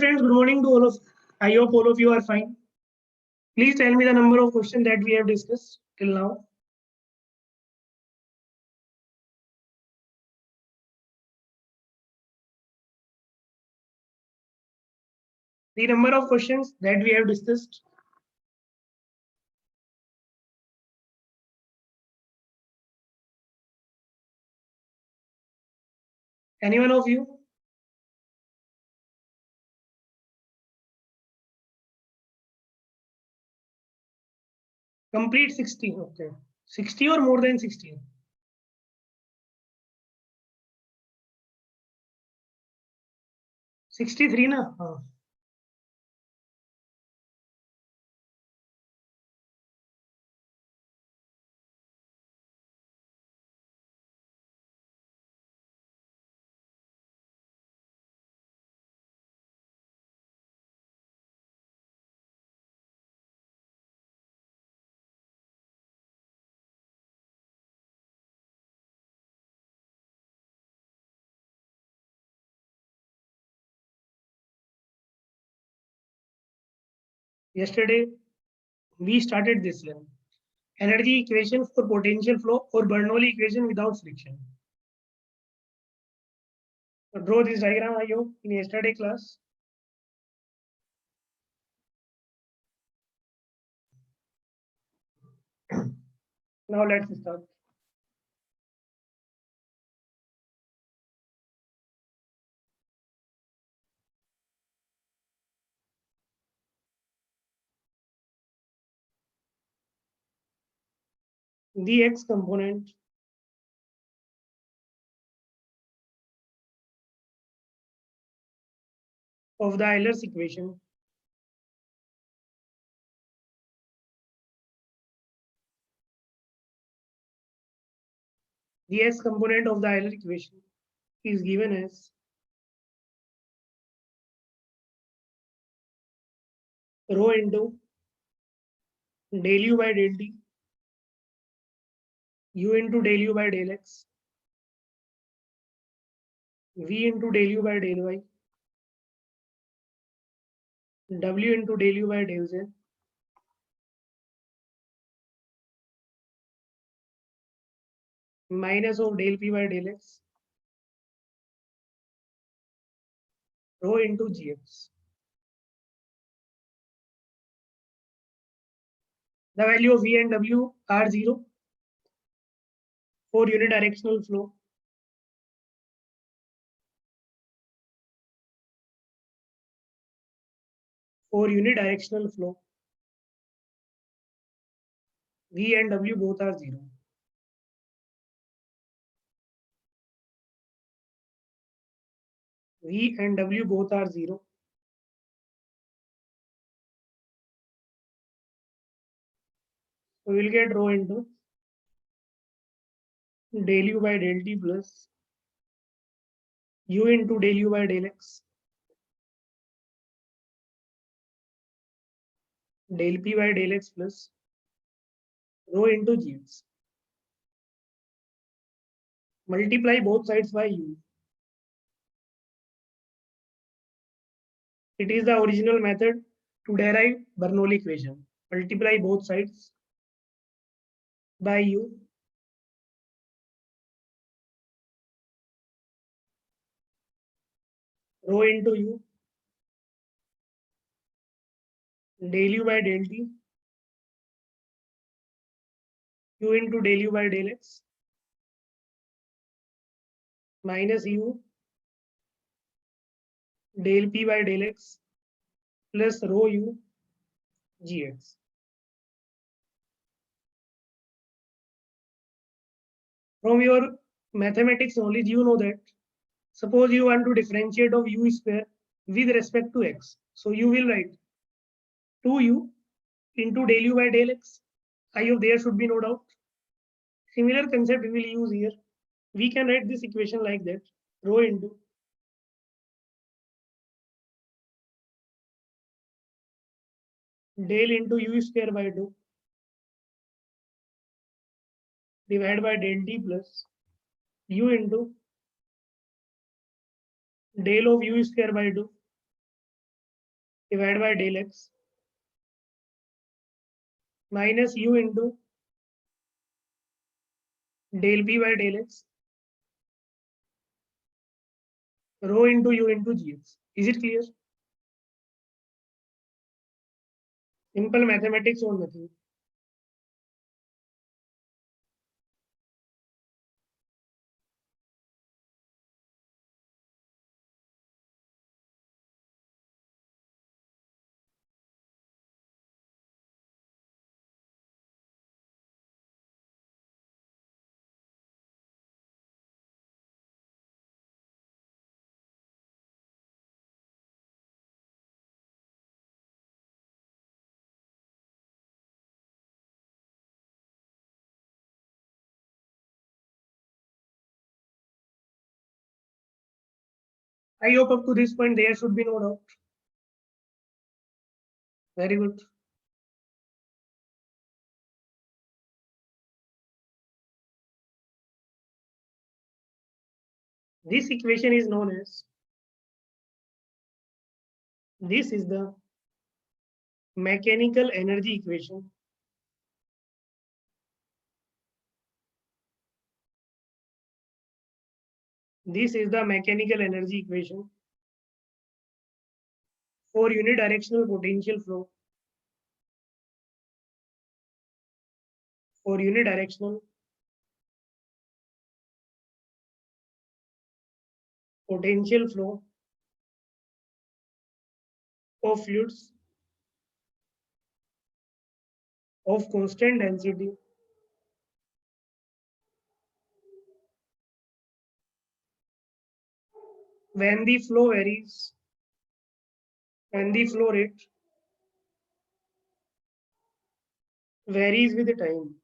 friends, good morning to all of. I hope all of you are fine. Please tell me the number of questions that we have discussed till now. The number of questions that we have discussed. Any one of you? Complete 60. Okay. 60 or more than 60? 63 na? Yesterday we started this one. Energy equation for potential flow or Bernoulli equation without friction. So draw this diagram I hope in yesterday class. Now let's start. The x component of the Euler's equation the x component of the Euler equation is given as rho into del u by del t, u into del u by del x, v into del u by del y, w into del u by del z, minus of del p by del x, rho into gx. The value of v and w are 0 for unidirectional flow. For unidirectional flow, v and w both are 0. V and W both are 0. So we'll get rho into del u by del t plus u into del u by del x, del p by del x plus rho into gx. Multiply both sides by u. It is the original method to derive Bernoulli equation. Multiply both sides by u. Rho into u. Del u by del t. U into del u by del x. Minus u. Del p by del x plus rho u gx. From your mathematics knowledge, you know that suppose you want to differentiate of u square with respect to x. So you will write 2u into del u by del x. I hope there should be no doubt. Similar concept we will use here. We can write this equation like that. Rho into del into u square by 2 divided by del t plus u into del of u square by 2 divided by del x minus u into del p by del x rho into u into gx. Is it clear? Simple mathematics or nothing. I hope up to this point there should be no doubt. Very good. This equation is known as, this is the mechanical energy equation This is the mechanical energy equation for unidirectional potential flow. For unidirectional potential flow of fluids of constant density when the flow varies, when the flow rate varies with the time.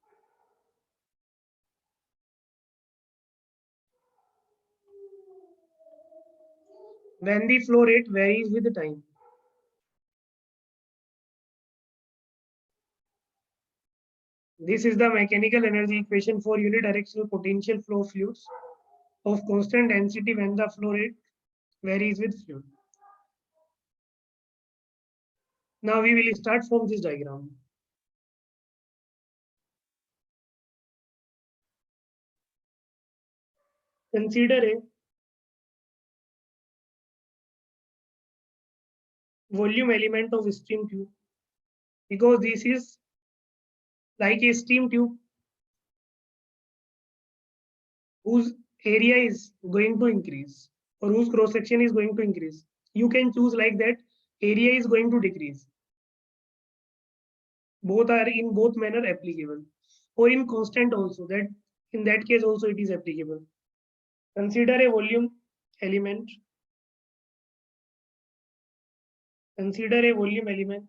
When the flow rate varies with the time. This is the mechanical energy equation for unidirectional potential flow of fluids of constant density when the flow rate varies with fluid. Now we will start from this diagram. Consider a volume element of steam tube, because this is like a steam tube whose area is going to increase or whose cross section is going to increase. You can choose like that, area is going to decrease. Both are in both manner applicable, or in constant also, that in that case also it is applicable. Consider a volume element. Consider a volume element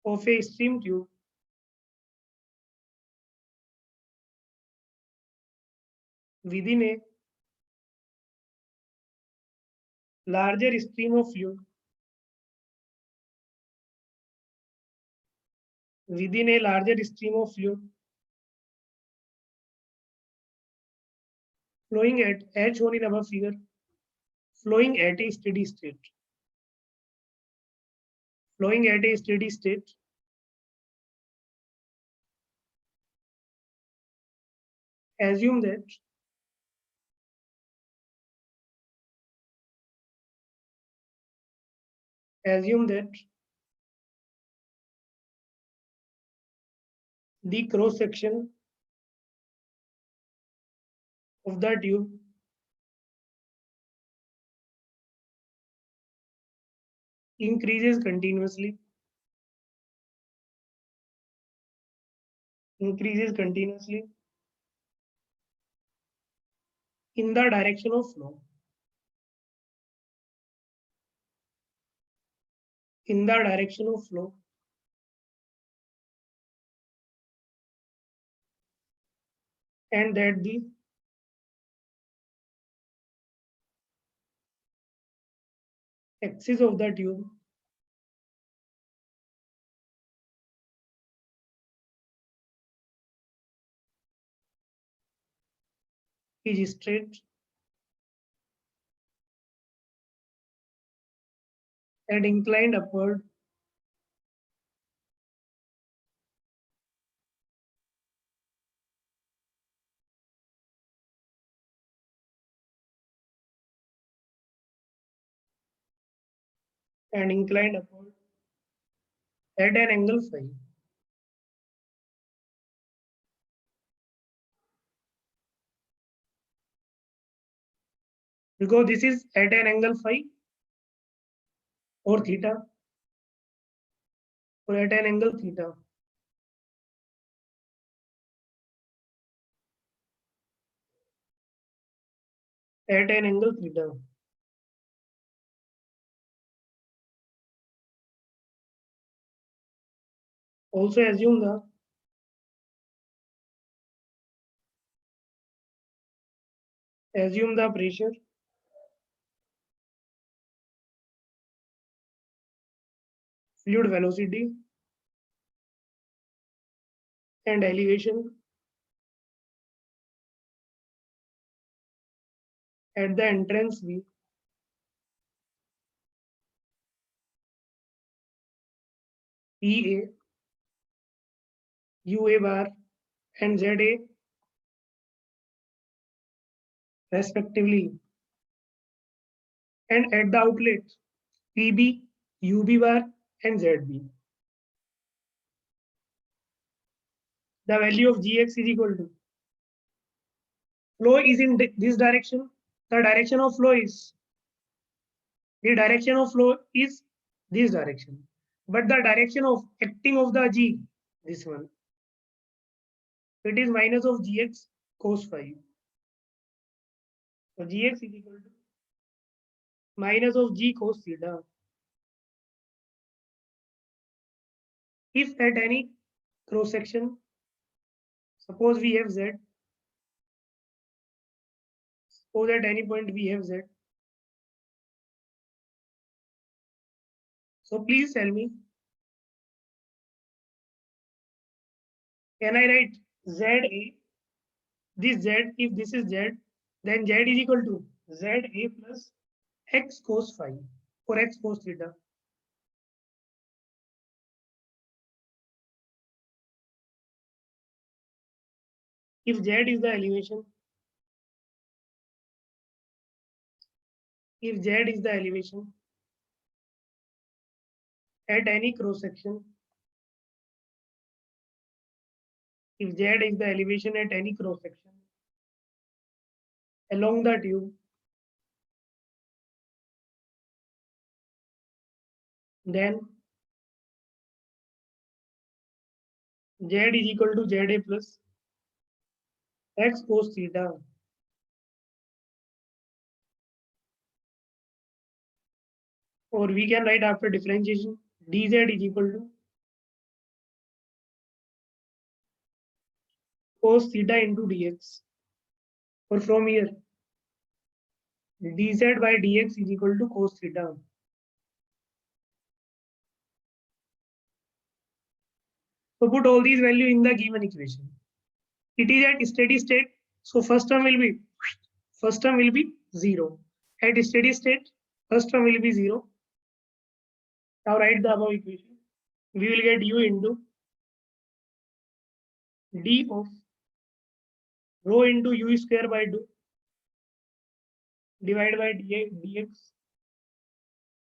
of a steam tube within a larger stream of fluid, within a larger stream of fluid flowing at, as shown in above figure, flowing at a steady state. Flowing at a steady state, assume that assume that the cross section of the tube increases continuously, increases continuously in the direction of flow, in the direction of flow, and that the axis of the tube is straight and inclined upward and inclined upward at an angle phi. Because this is at an angle phi or theta or at an angle theta. At an angle theta. Also assume the pressure fluid velocity and elevation at the entrance V, EA, UA bar and ZA respectively, and at the outlet PB, UB bar and ZB. The value of Gx is equal to flow is in this direction. The direction of flow is this direction, but the direction of acting of the G, this one, it is minus of Gx cos phi. So Gx is equal to minus of G cos theta. If at any cross section, suppose we have Z, suppose at any point we have Z. So please tell me, can I write ZA, this Z, if this is Z, then Z is equal to ZA plus X cos phi or X cos theta. If Z is the elevation, if Z is the elevation at any cross section, if Z is the elevation at any cross section along the tube, then Z is equal to ZA plus X cos theta, or we can write after differentiation dz is equal to cos theta into dx, or from here dz by dx is equal to cos theta. So put all these values in the given equation. It is at steady state, so first term will be 0. At steady state, first term will be 0. Now write the above equation. We will get u into d of rho into u square by 2 divided by dx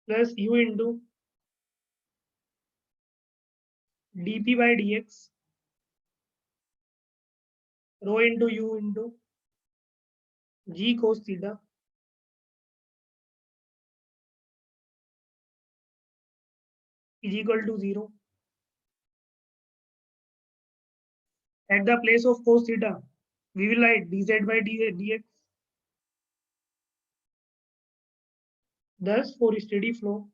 plus u into dp by dx rho into u into g cos theta is equal to 0. At the place of cos theta, we will write dz by dx. Thus, for steady flow,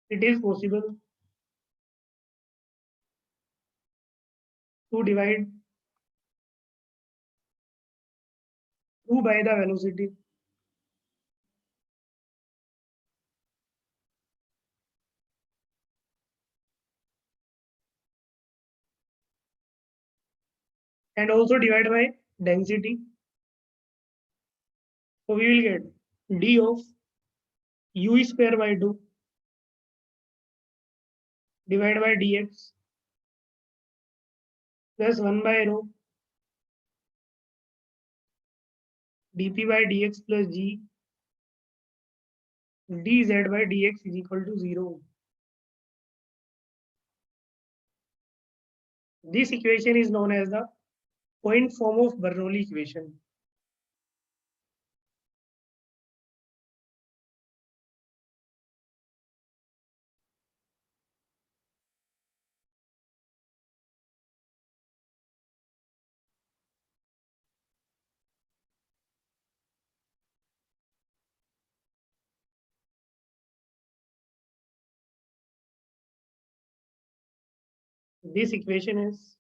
it is possible to divide 2 by the velocity and also divide by density. So we will get d of u square by 2 divided by dx plus 1 by rho dp by dx plus g dz by dx is equal to 0. This equation is known as the point form of Bernoulli equation. This equation is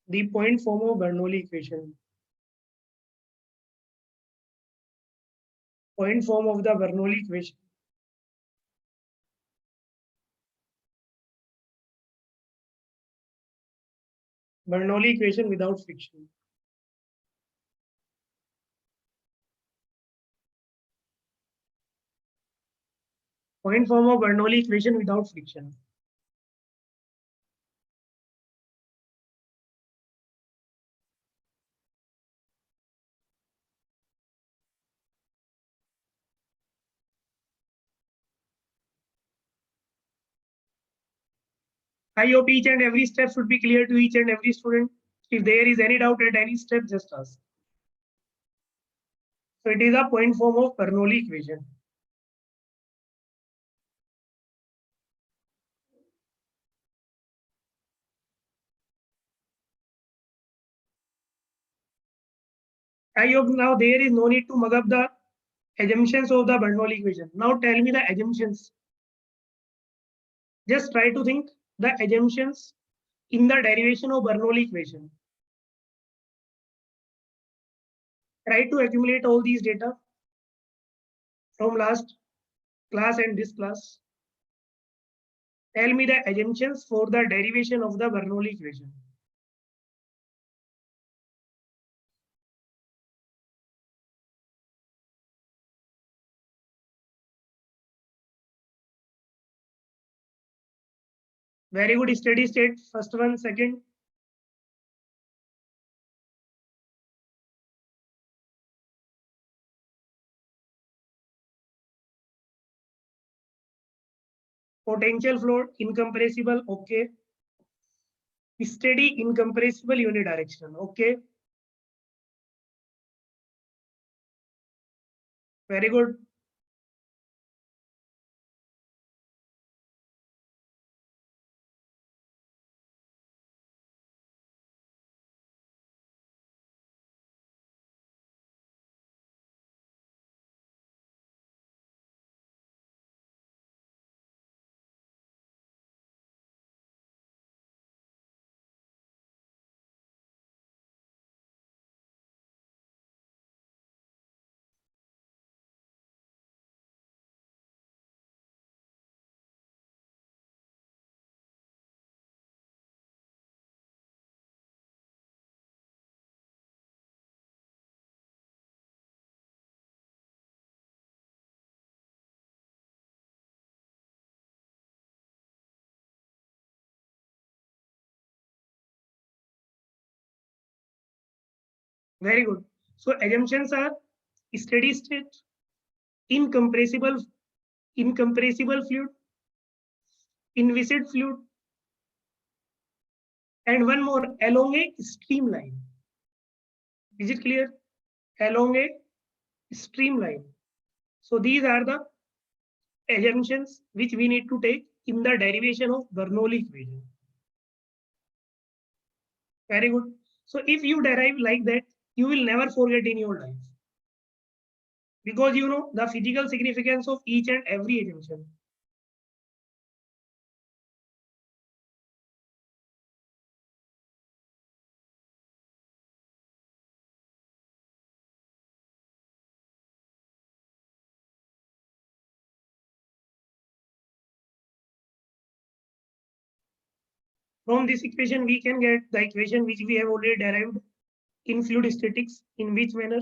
the point form of Bernoulli equation. Point form of the Bernoulli equation. Bernoulli equation without friction. Point form of Bernoulli equation without friction. I hope each and every step should be clear to each and every student. If there is any doubt at any step, just ask. So it is a point form of Bernoulli equation. I hope now there is no need to mug up the assumptions of the Bernoulli equation. Now tell me the assumptions. Just try to think the assumptions in the derivation of Bernoulli equation. Try to accumulate all these data from last class and this class. Tell me the assumptions for the derivation of the Bernoulli equation. Very good. Steady state. First one, second. Potential flow, incompressible. Okay. Steady, incompressible unidirectional. Okay. Very good. Very good. So assumptions are steady state, incompressible, incompressible fluid, inviscid fluid, and one more along a streamline. Is it clear? Along a streamline. So these are the assumptions which we need to take in the derivation of Bernoulli equation. Very good. So if you derive like that, you will never forget in your life. Because you know the physical significance of each and every assumption. From this equation, we can get the equation which we have already derived in fluid statics. In which manner?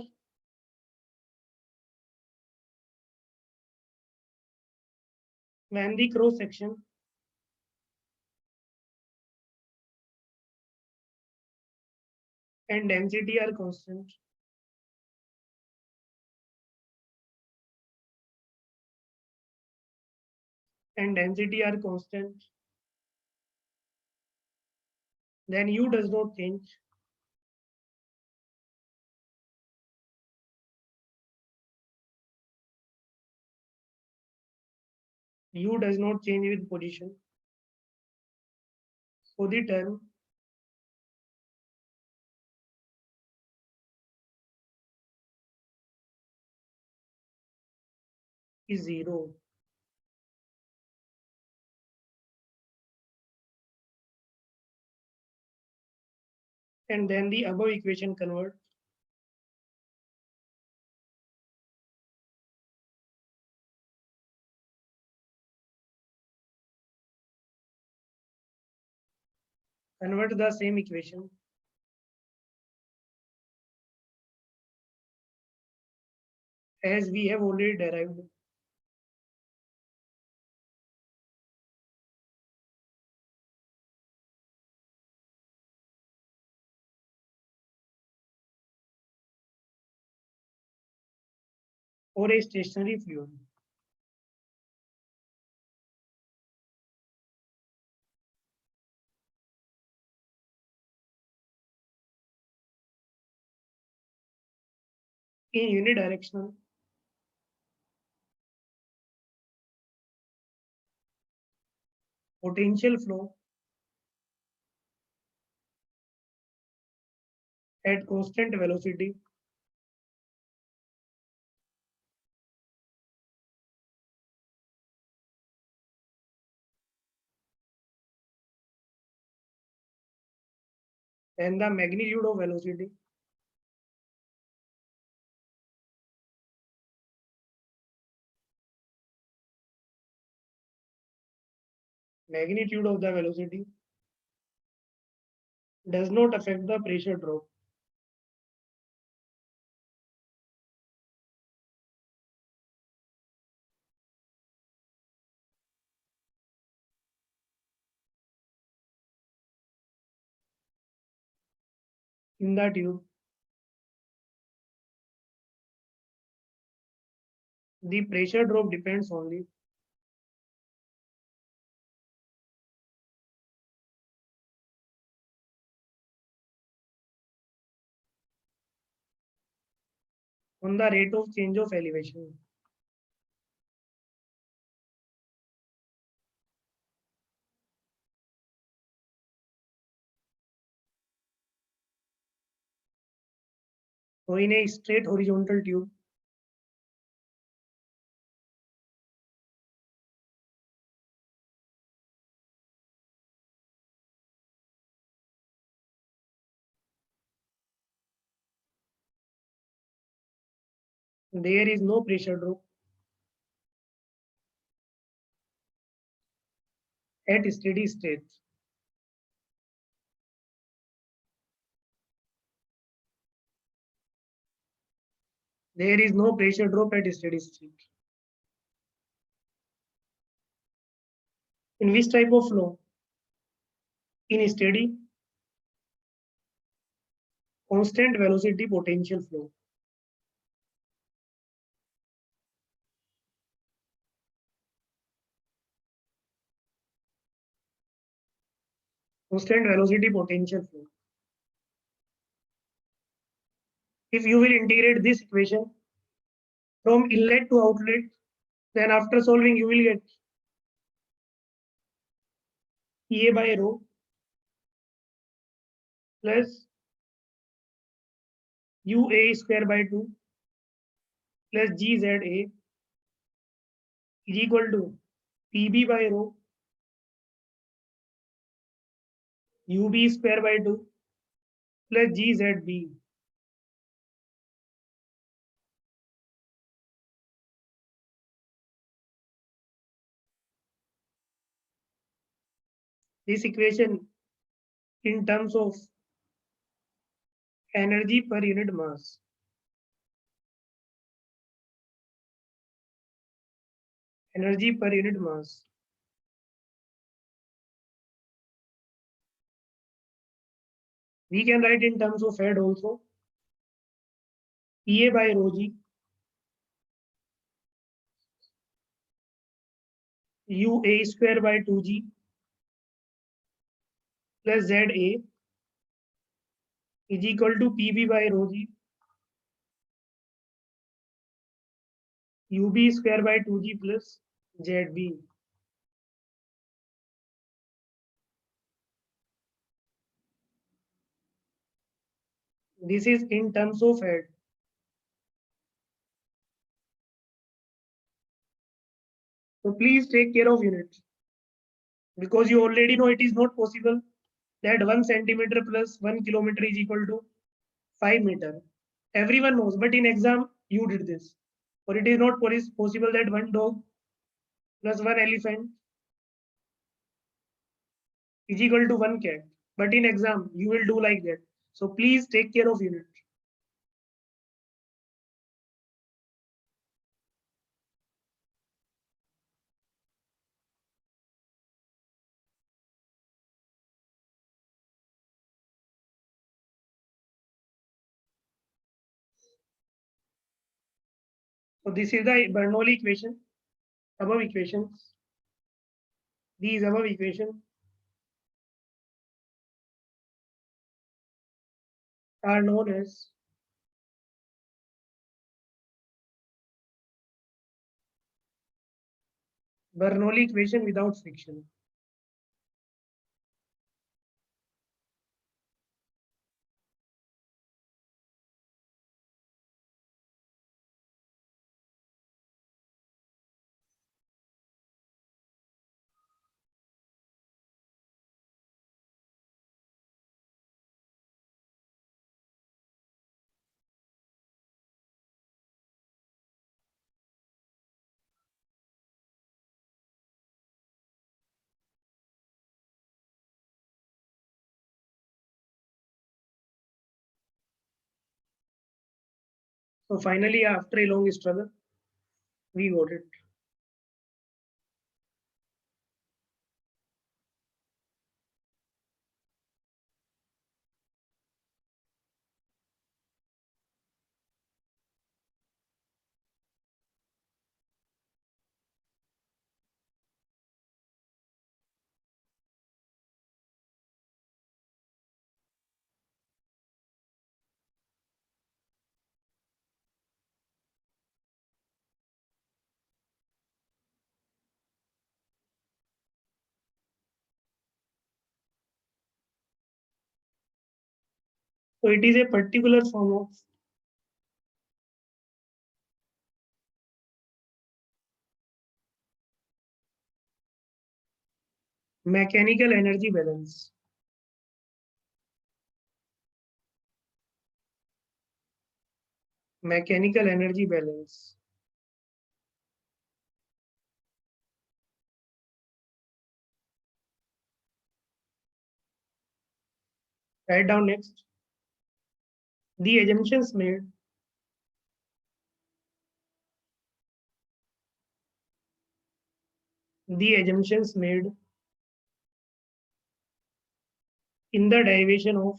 When the cross section and density are constant, then U does not change. U does not change with position. So the term is zero. And then the above equation convert the same equation as we have already derived. For a stationary fluid. In unidirectional potential flow at constant velocity and the magnitude of velocity does not affect the pressure drop. In the tube, the pressure drop depends only on the rate of change of elevation. So in a straight horizontal tube, there is no pressure drop at steady state. There is no pressure drop at steady state. In which type of flow? In steady, constant velocity potential flow. Constant velocity potential flow. If you will integrate this equation from inlet to outlet, then after solving you will get EA by rho plus UA square by 2 plus GZA is equal to PB by rho UB square by 2 plus GZB. This equation in terms of energy per unit mass. Energy per unit mass. We can write in terms of head also. EA by rho g, UA square by 2g plus ZA is equal to PB by rho g, UB square by 2g plus ZB. This is in terms of head. So please take care of units because you already know it is not possible that 1 centimeter plus 1 kilometer is equal to 5 meter. Everyone knows, but in exam you did this. Or it is not possible that 1 dog plus 1 elephant is equal to 1 cat. But in exam you will do like that. So please take care of unit. So this is the Bernoulli equation. Above equations. These above equations are known as Bernoulli equation without friction. So finally, after a long struggle, we got it. So it is a particular form of mechanical energy balance. Mechanical energy balance. Write down next. The assumptions made in the derivation of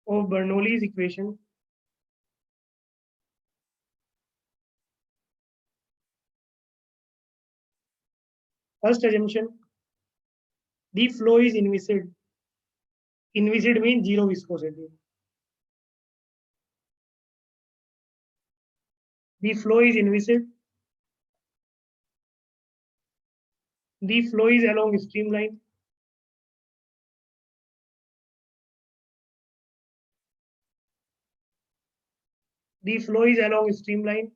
Bernoulli's equation first assumption, the flow is inviscid. Inviscid means zero viscosity. The flow is inviscid. The flow is along streamline. The flow is along streamline.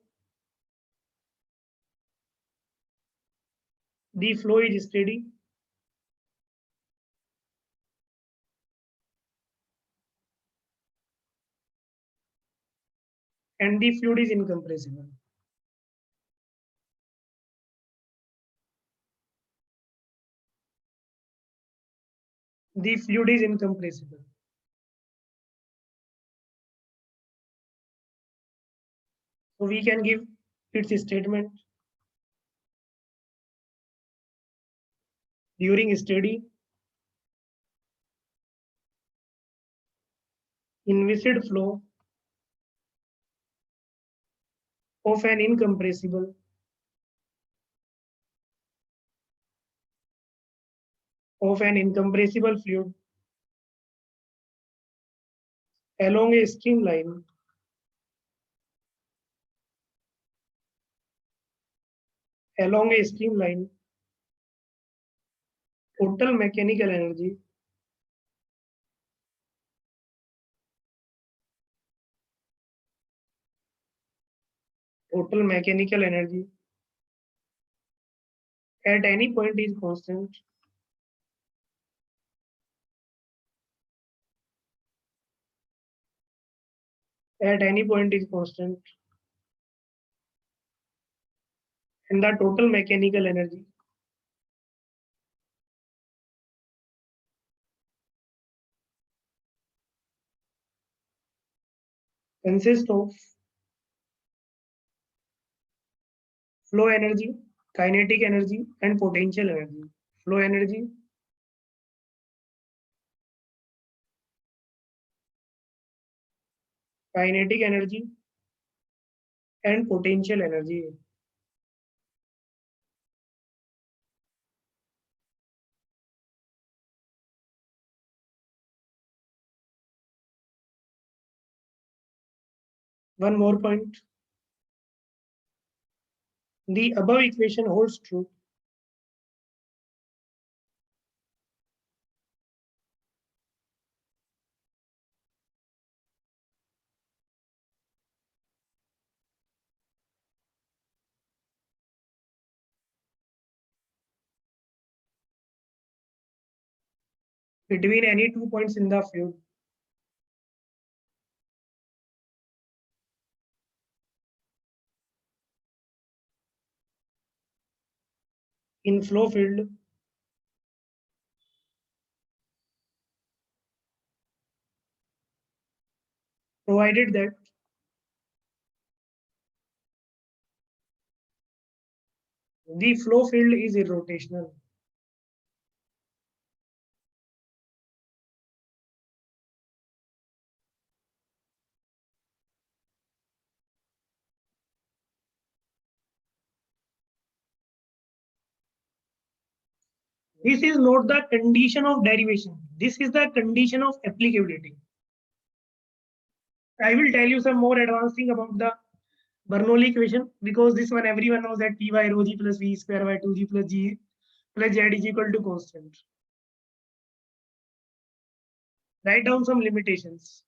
The flow is steady. And the fluid is incompressible. The fluid is incompressible. So we can give its statement. During study, inviscid flow of an incompressible fluid along a streamline total mechanical energy at any point is constant. At any point is constant, and the total mechanical energy consists of flow energy, kinetic energy, and potential energy. Flow energy, kinetic energy, and potential energy. One more point. The above equation holds true between any 2 points in the fluid. In flow field, provided that the flow field is irrotational. This is not the condition of derivation. This is the condition of applicability. I will tell you some more advanced thing about the Bernoulli equation, because this one everyone knows that P by rho g plus V square by 2g plus g plus z is equal to constant. Write down some limitations.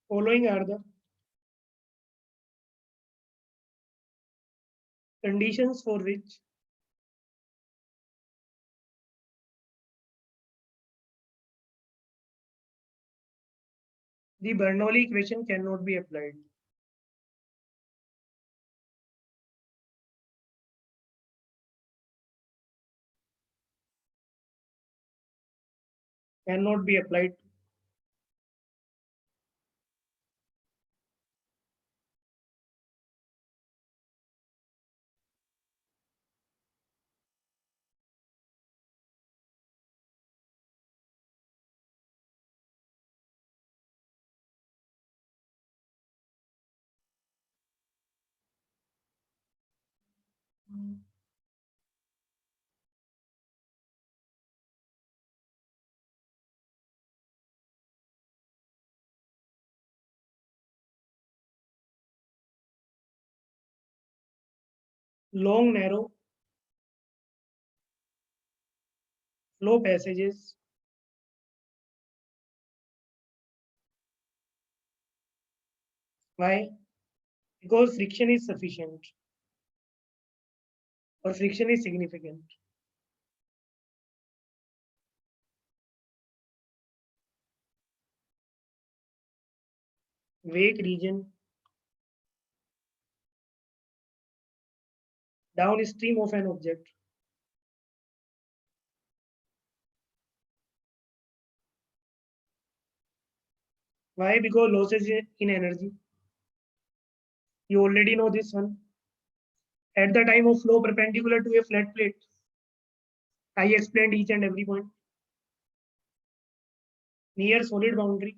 Following are the conditions for which the Bernoulli equation cannot be applied. Cannot be applied. Long, narrow flow passages Why? Because friction is sufficient or friction is significant. Wake region downstream of an object Why? Because losses in energy. You already know this one. At the time of flow perpendicular to a flat plate, I explained each and every point. Near solid boundary,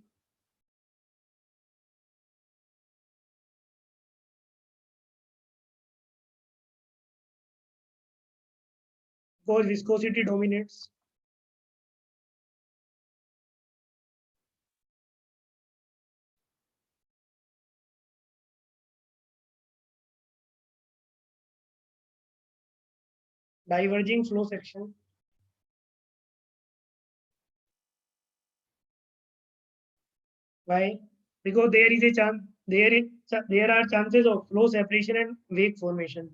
because viscosity dominates. Diverging flow section. Why? Because there is a chance, there are chances of flow separation and wake formation.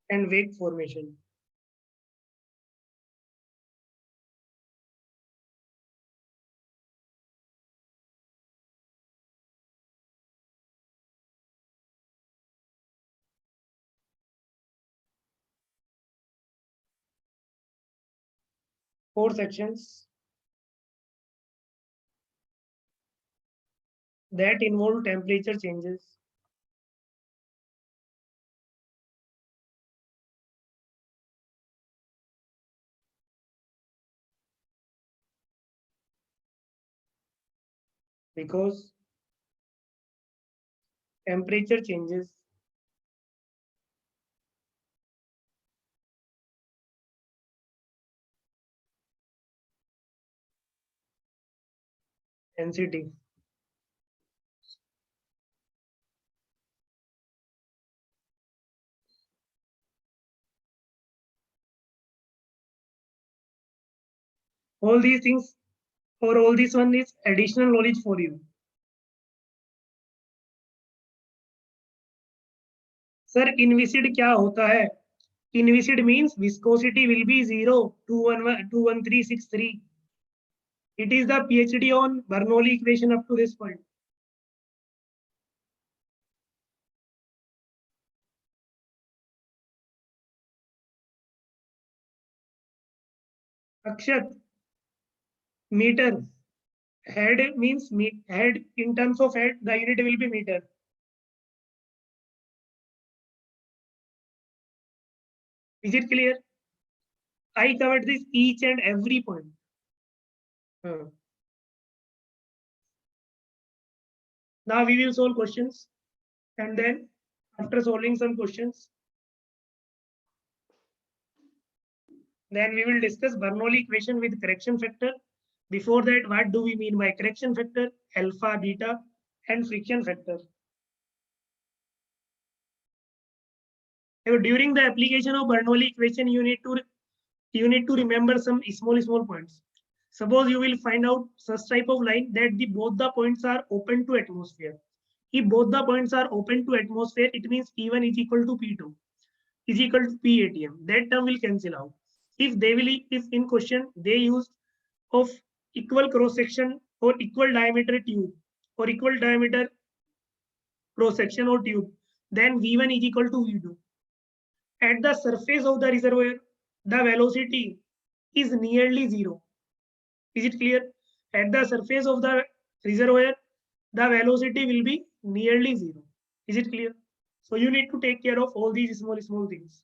And wake formation. Four sections that involve temperature changes. Because temperature changes density. All these things or all this one is additional knowledge for you. Sir, inviscid क्या होता है? Inviscid means viscosity will be 0, 21363. It is the PhD on Bernoulli equation up to this point. Akshat, meter. Head means head in terms of head, the unit will be meter. Is it clear? I covered this each and every point. Hmm. Now we will solve questions, and then after solving some questions, then we will discuss Bernoulli equation with correction factor. Before that, what do we mean by correction factor, alpha, beta, and friction factor? Now, during the application of Bernoulli equation, you need to remember some small points. Suppose you will find out such type of line that both the points are open to atmosphere. If both the points are open to atmosphere, it means P1 is equal to P2 is equal to P ATM. That term will cancel out. If in question they use of equal cross section or equal diameter tube or equal diameter cross section or tube, then V1 is equal to V2. At the surface of the reservoir, the velocity is nearly zero. Is it clear? At the surface of the reservoir, the velocity will be nearly zero. Is it clear? So you need to take care of all these small things.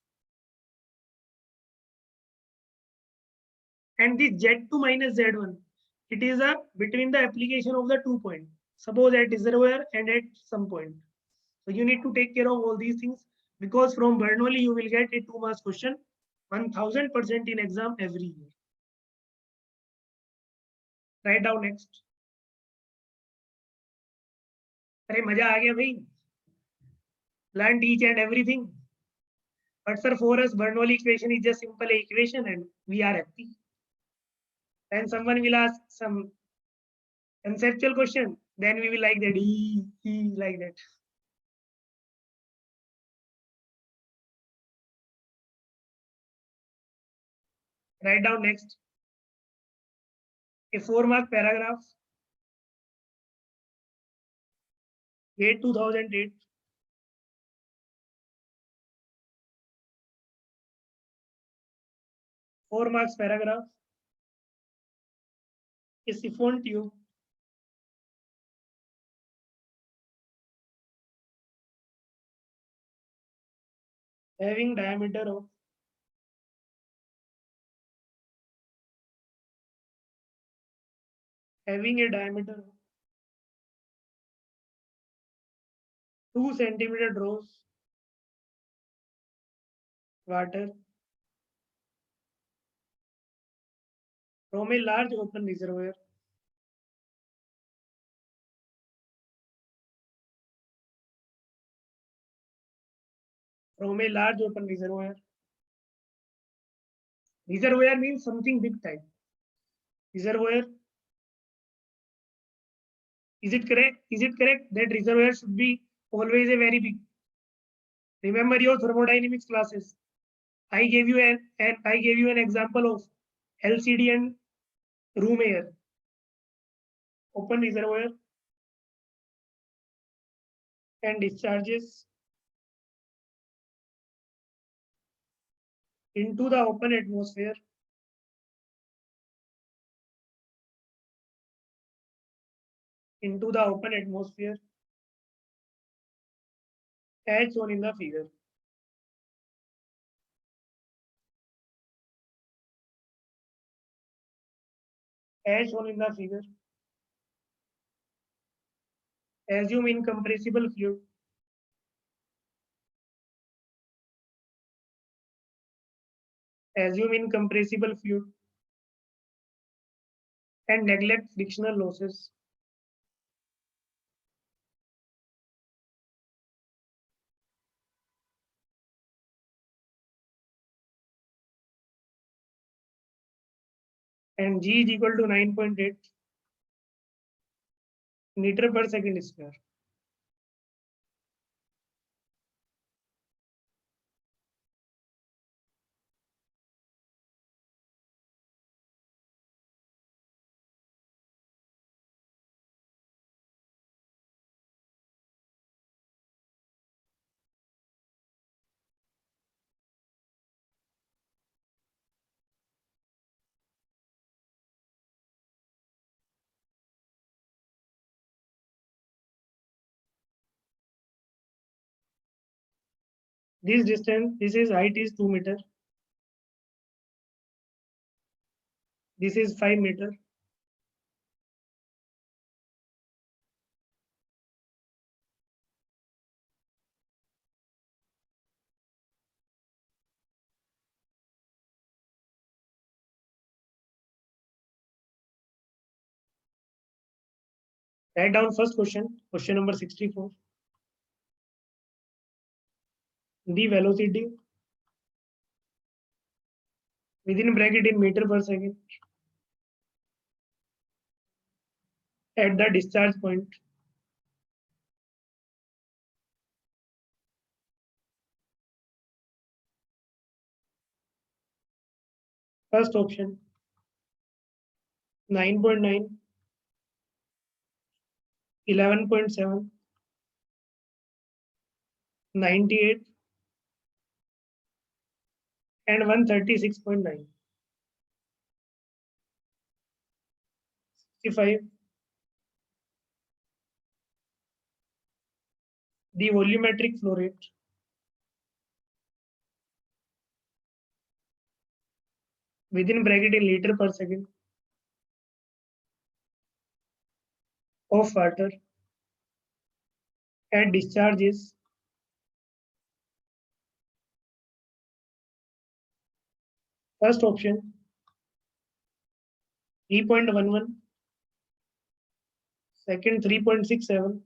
And this Z2 minus Z1, it is a between the application of the 2 points. Suppose at reservoir and at some point. So you need to take care of all these things because from Bernoulli you will get a 2 marks question 1000% in exam every year. Write down next. अरे मजा आ गया भाई. Learned each and everything. But sir, for us, Bernoulli equation is just simple equation and we are happy. And someone will ask some conceptual question, then we will like that, like that. Write down next. A 4 mark paragraph. 8 2008. 4 marks paragraph. A siphon tube having diameter of having a diameter of 2 centimeter draws water from a large open reservoir from a large open reservoir. Reservoir means something big type. Reservoir. Is it correct? Is it correct that reservoir should be always a very big? Remember your thermodynamics classes. I gave you an example of LCD and room air. Open reservoir and discharges into the open atmosphere as shown in the figure. As shown in the figure. Assume incompressible fluid. Assume incompressible fluid and neglect frictional losses. And G is equal to 9.8 meter per second square. This distance, this is height is 2 meter. This is 5 meter. Write down first question, question number 64. The velocity within bracket in meter per second at the discharge point first option 9.9, 11.7, 98 and 136.9. 65. The volumetric flow rate within bracket in liter per second of water at discharge is first option 3.11, second 3.67,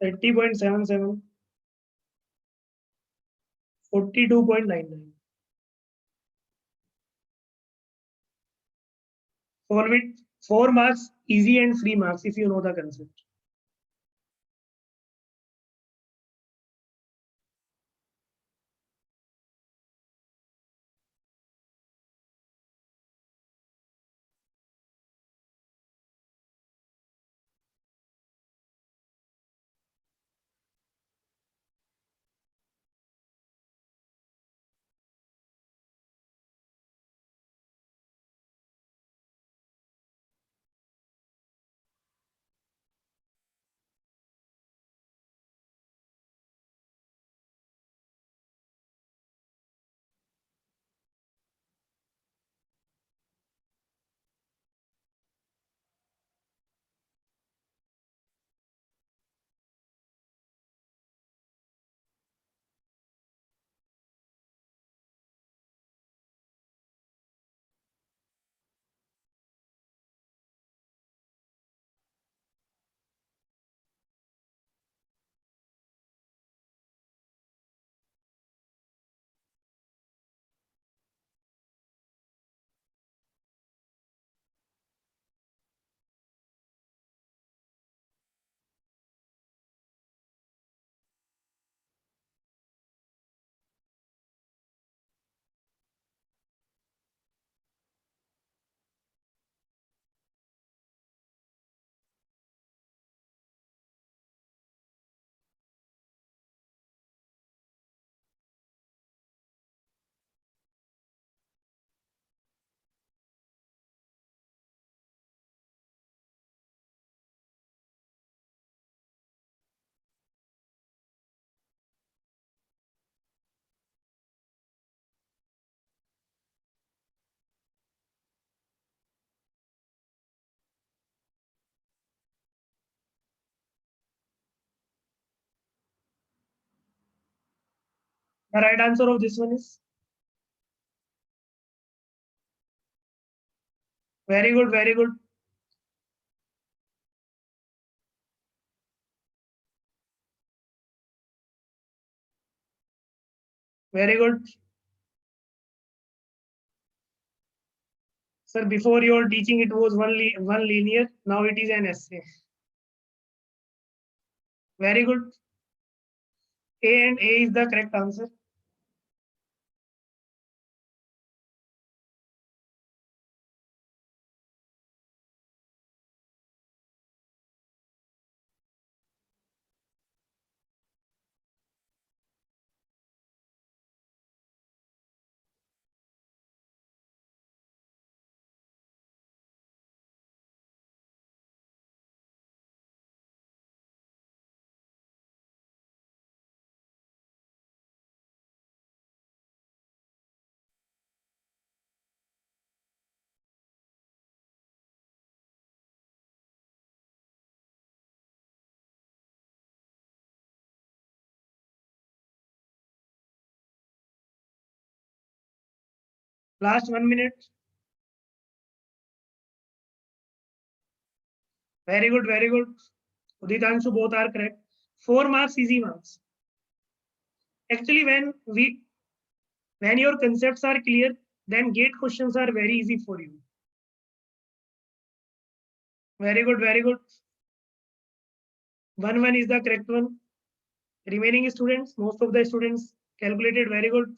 30.77, 42.99. Solve it. 4 marks, easy and free marks if you know the concept. The right answer of this one is very good, very good. Very good. Sir, before your teaching, it was one linear. Now it is an essay. Very good. A and A is the correct answer. Last 1 minute. Very good, very good. Udit Anshu, both are correct. 4 marks, easy marks. Actually, when your concepts are clear, then gate questions are very easy for you. Very good, very good. 1-1 is the correct one. Remaining students, most of the students calculated very good.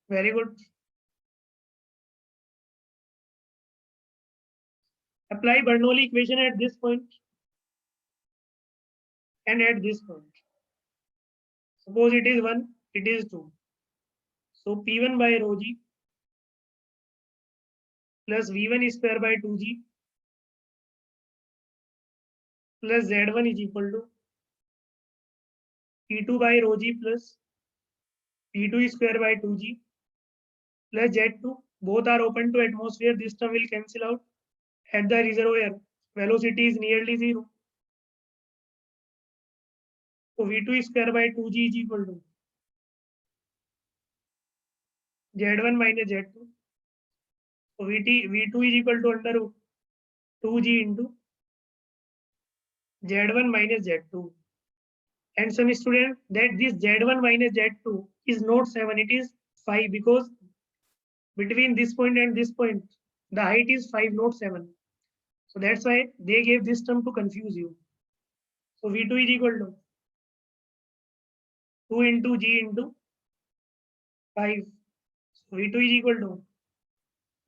Very good. Apply Bernoulli equation at this point and at this point. Suppose it is 1, it is 2. So P1 by rho g plus V1 square by 2g plus Z1 is equal to P2 by rho g plus P2 square by 2g plus Z2. Both are open to atmosphere. This term will cancel out. At the reservoir, velocity is nearly 0. So V2 square by 2g is equal to Z1 minus Z2. So V2 is equal to under root 2g into Z1 minus Z2. And some student that this Z1 minus Z2 is not 7, it is 5 because between this point and this point, the height is 5, not 7. So that's why they gave this term to confuse you. So V2 is equal to 2 into G into 5. So V2 is equal to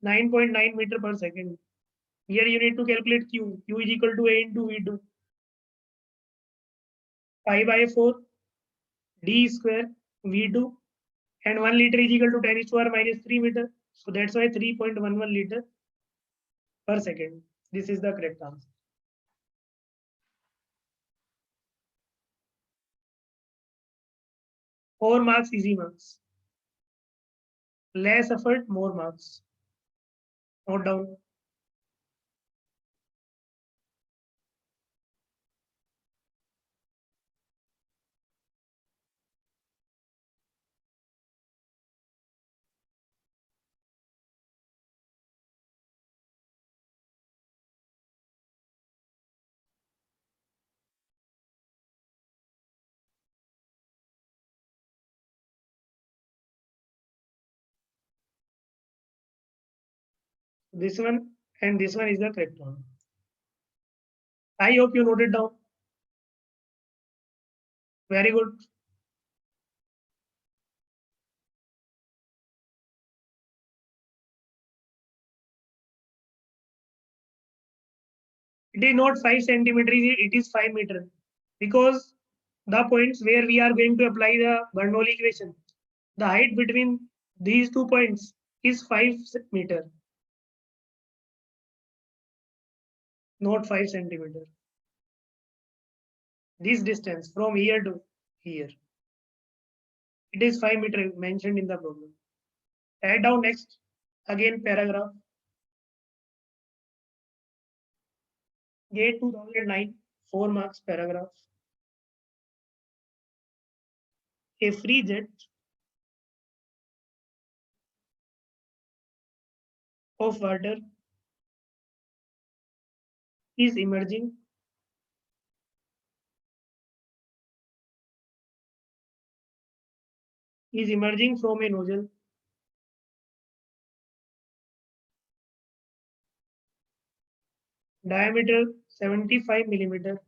9.9 meter per second. Here you need to calculate Q. Q is equal to A into V2. 5 by 4 D square V2 and 1 liter is equal to 10 to power minus 3 meter. So that's why 3.11 liter per second. This is the correct answer. 4 marks, easy marks. Less effort, more marks. Note down. This one and this one is the correct one. I hope you noted down. Very good. It is not 5 centimeters, it is 5 meter. Because the points where we are going to apply the Bernoulli equation, the height between these 2 points is 5 meter, not 5 centimeter. This distance from here to here, it is 5 meter mentioned in the problem. Add down next, again paragraph. GATE 2009, 4 marks paragraph. A free jet of water is emerging from a nozzle diameter 75 millimeter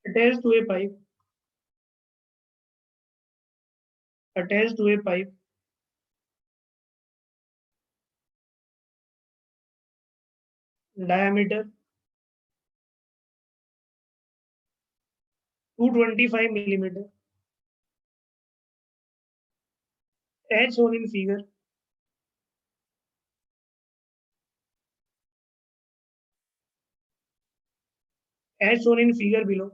attached to a pipe attached to a pipe diameter 225 millimeter as shown in figure. As shown in figure below.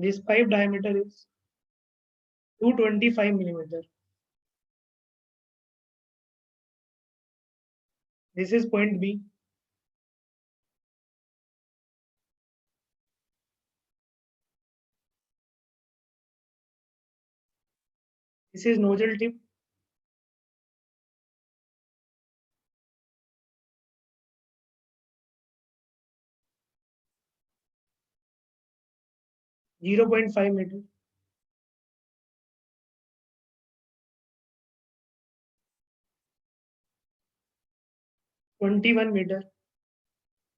This pipe diameter is 225 millimeter. This is point B. This is nozzle tip. Zero 0.5 meter. Twenty-one meter.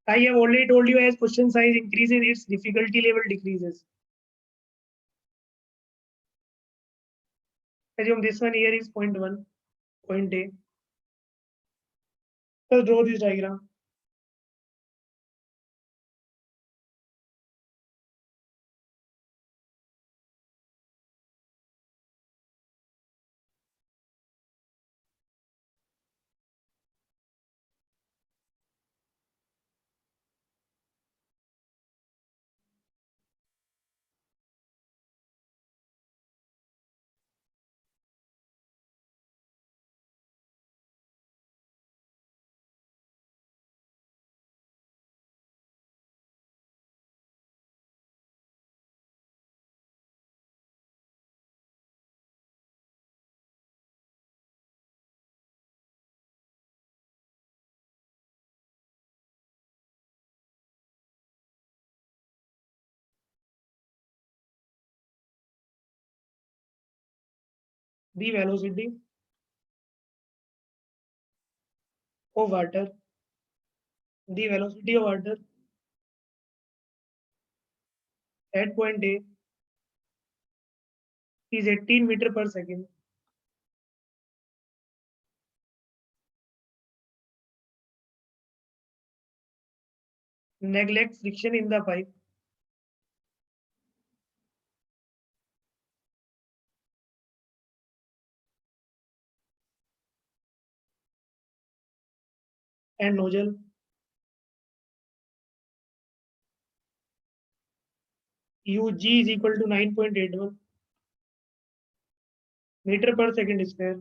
I have already told you as question size increases, its difficulty level decreases. Assume this one here is point 1, point A. Let's draw this diagram. the velocity of water, the velocity of water at point A is 18 meter per second. Neglect friction in the pipe. And nozzle. Ug is equal to 9.81 meter per second square.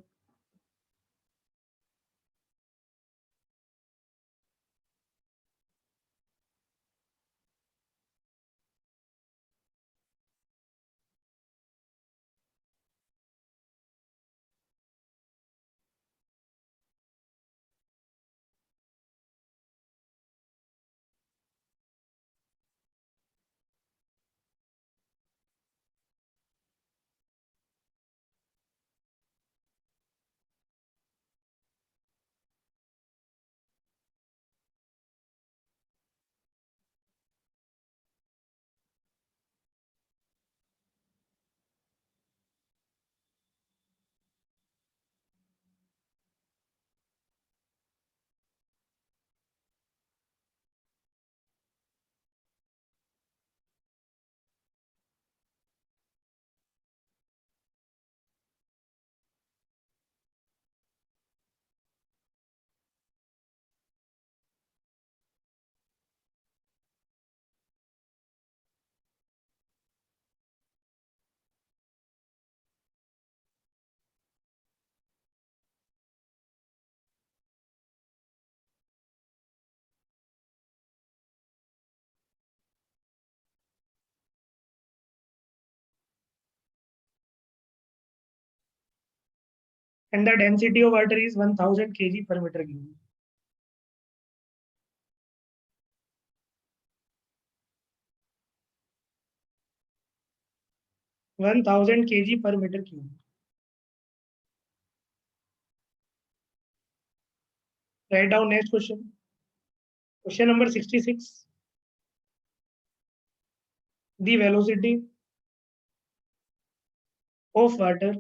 And the density of water is 1000 kg per meter cube. 1000 kg per meter cube. Write down next question. Question number 66. The velocity of water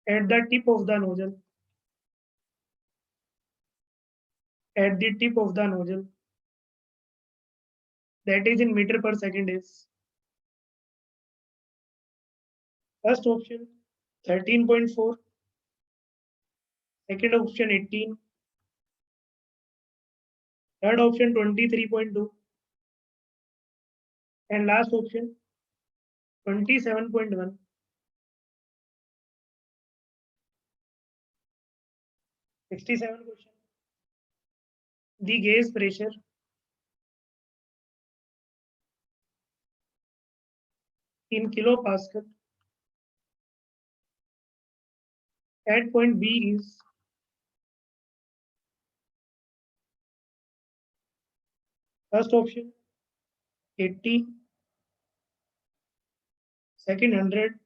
at the tip of the nozzle, at the tip of the nozzle, that is in meter per second is first option 13.4, second option 18, third option 23.2, and last option 27.1. 67 question. The gauge pressure in kilopascal at point B is first option 80, second 100,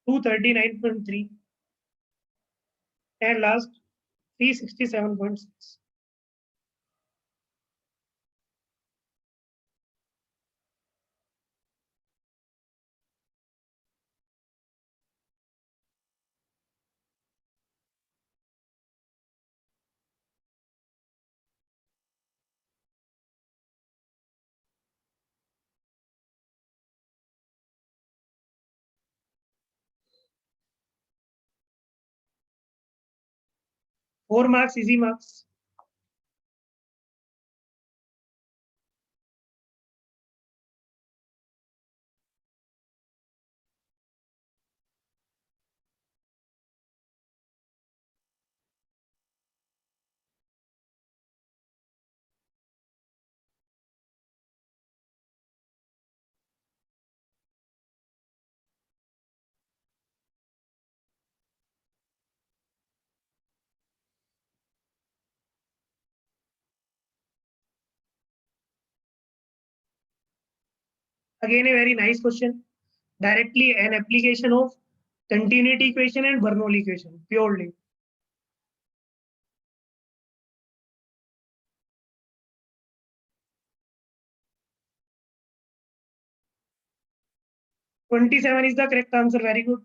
239.3, and last 367.6. Four marks, easy marks. Again, a very nice question. Directly an application of continuity equation and Bernoulli equation purely. Twenty-seven is the correct answer. Very good.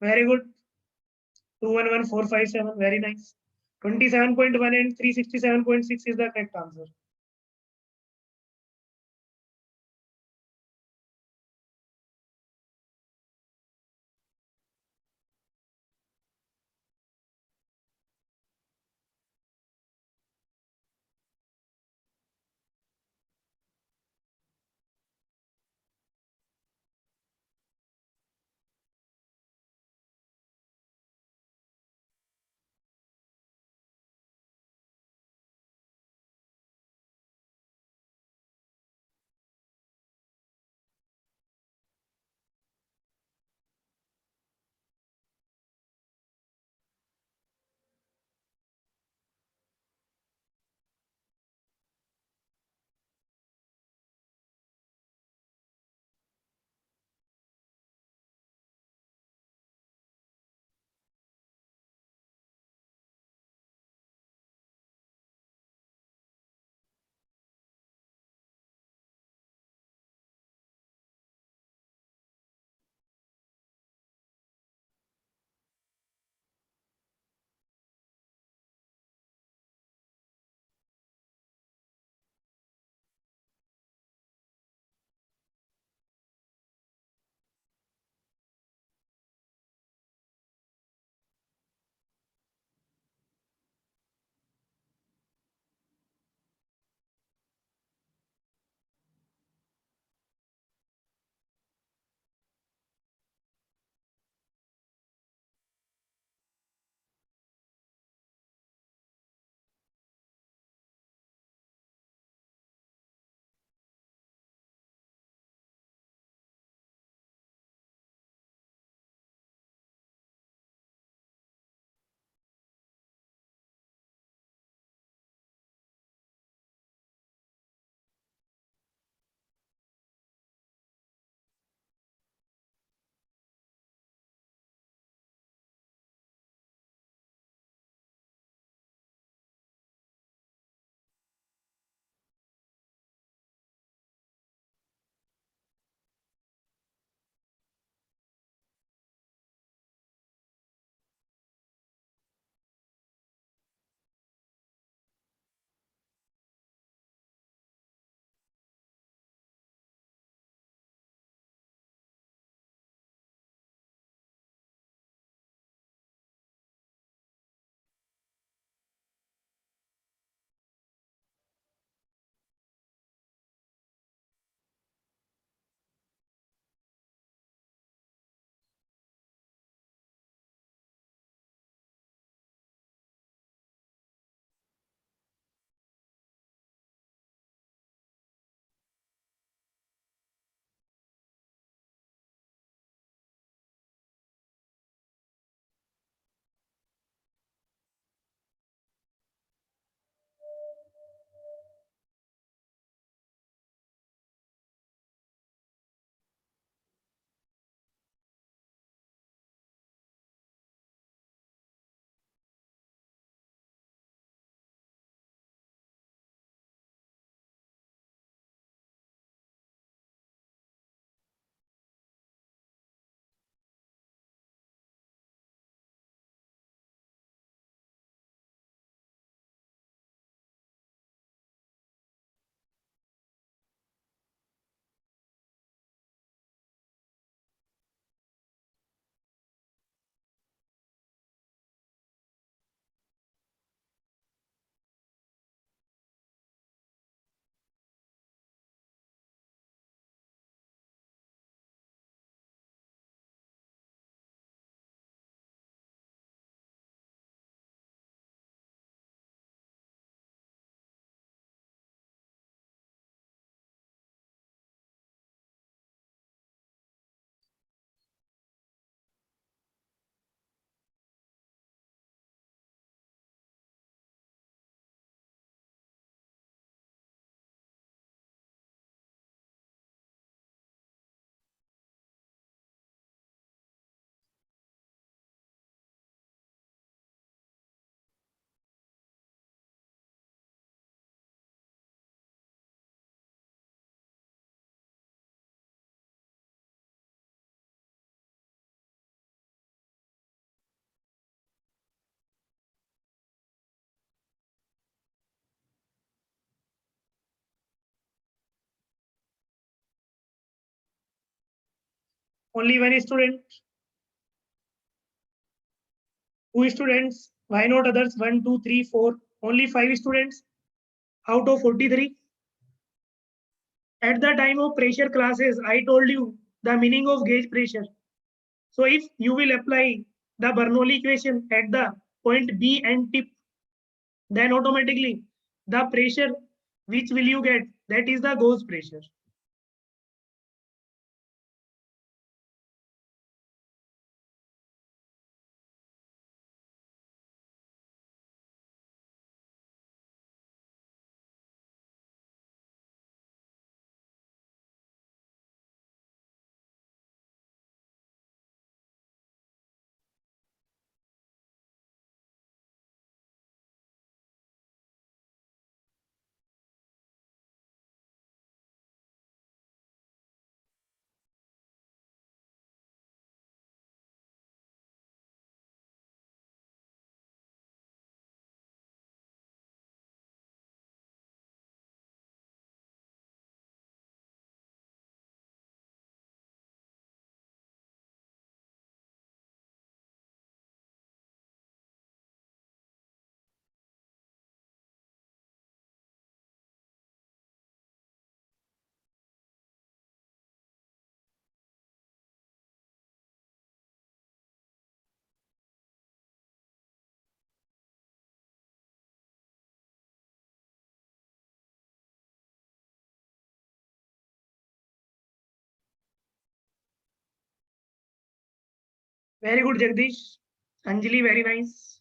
Very good. 211457. Very nice. 27.1 and 367.6 is the correct answer. Only one student. Two students. Why not others? 1, 2, 3, 4. Only 5 students out of 43. At the time of pressure classes, I told you the meaning of gauge pressure. So if you will apply the Bernoulli equation at the point B and tip, then automatically the pressure which will you get, that is the gauge pressure. Very good, Jagdish. Anjali, very nice.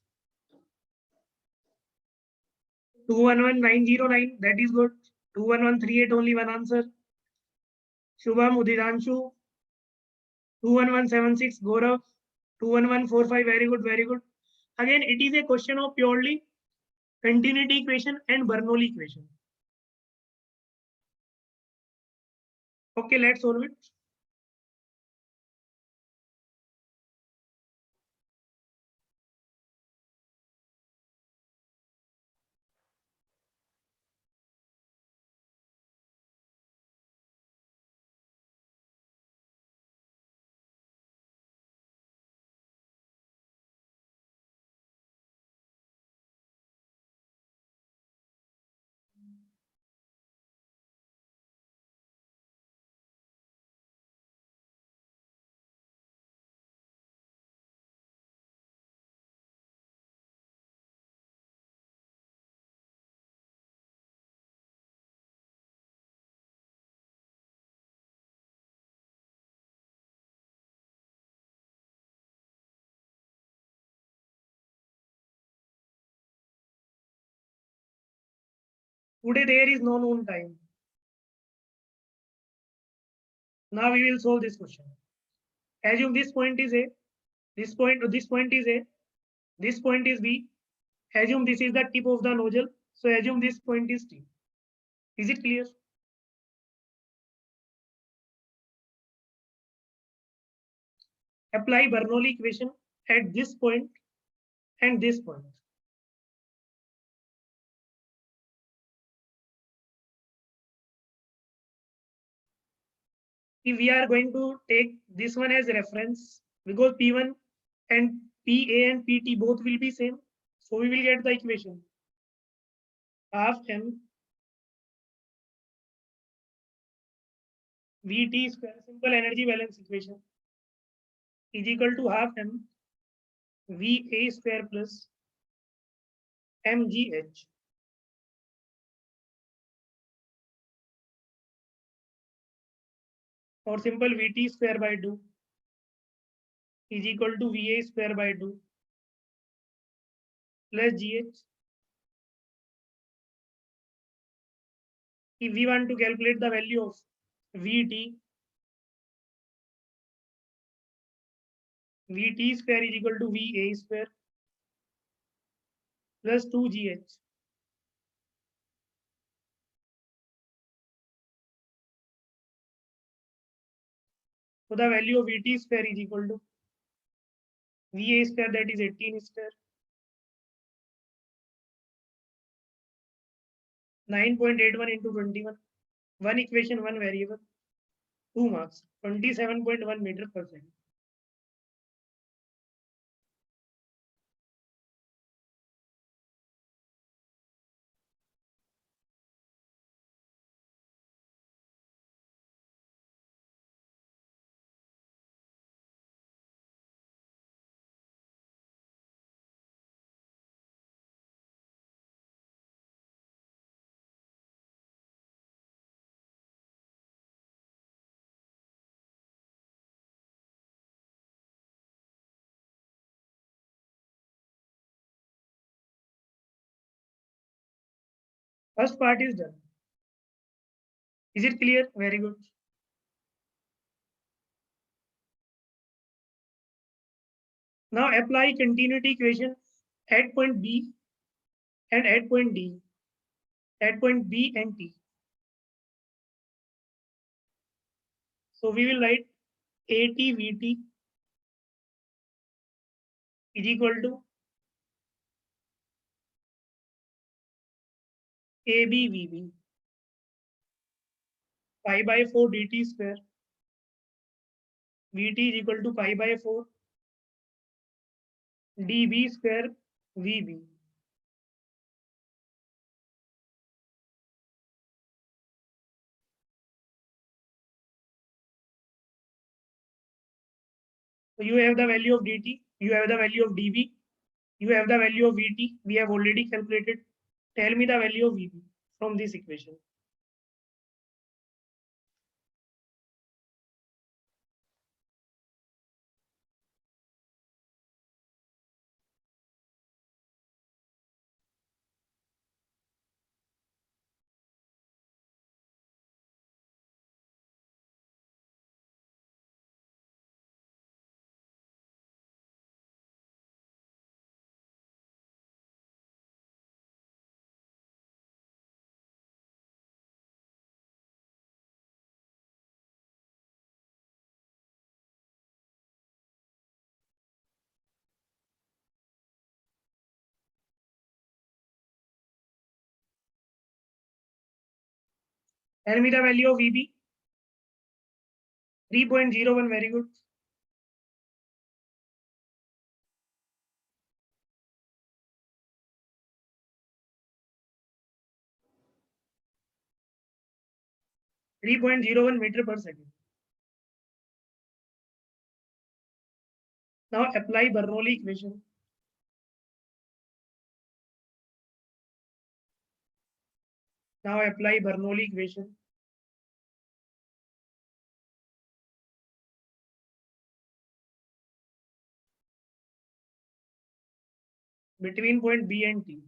211909, that is good. 21138, only one answer. Shubham, Udidanshu. 21176, Gaurav. 21145, very good, very good. Again, it is a question of purely continuity equation and Bernoulli equation. Okay, let's solve it. Today there is no noon time. Now we will solve this question. Assume this point is A, this point is A, this point is B. Assume this is the tip of the nozzle. So assume this point is T. Is it clear? Apply Bernoulli equation at this point and this point. If we are going to take this one as reference, because P1 and PA and PT both will be same, so we will get the equation half m Vt square, simple energy balance equation, is equal to half m Va square plus mgh. Or simple Vt square by 2 is equal to Va square by 2 plus gh. If we want to calculate the value of Vt, Vt square is equal to Va square plus 2gh. So the value of Vt square is equal to Va square, that is 18 square, 9.81 into 21. One equation, one variable. 2 marks, 27.1 meter per second. First part is done. Is it clear? Very good. Now apply continuity equation at point B and at point D, at point B and T. So we will write ATVT is equal to ABVB pi by 4 dt square. VT is equal to pi by 4 dB square VB. So you have the value of dt, you have the value of dB, you have the value of VT. We have already calculated. Tell me the value of VB from this equation. Tell me the value of VB. 3.01. Very good. .01 meter per second. Now apply Bernoulli equation. Now apply Bernoulli equation. Between point B and T.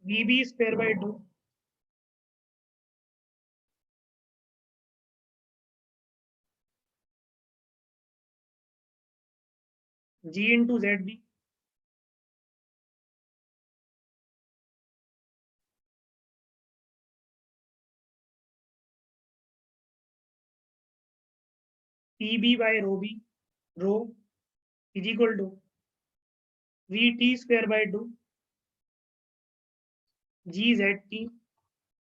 VB square by 2. G into ZB. PB by rho B. Rho is equal to VT square by 2. GZT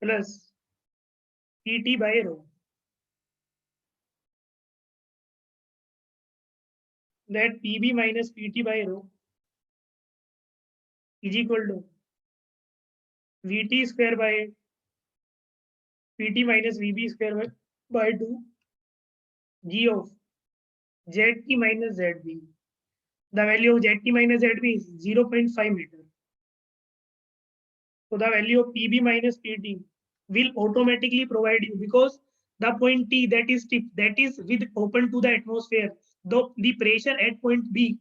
plus PT by rho. That PB minus PT by rho is equal to VT square by PT minus VB square by 2 G of ZT minus ZB. The value of ZT minus ZB is 0.5 meter. So the value of PB minus PT will automatically provide you, because the point T, that is tip, that is with open to the atmosphere, though the pressure at point B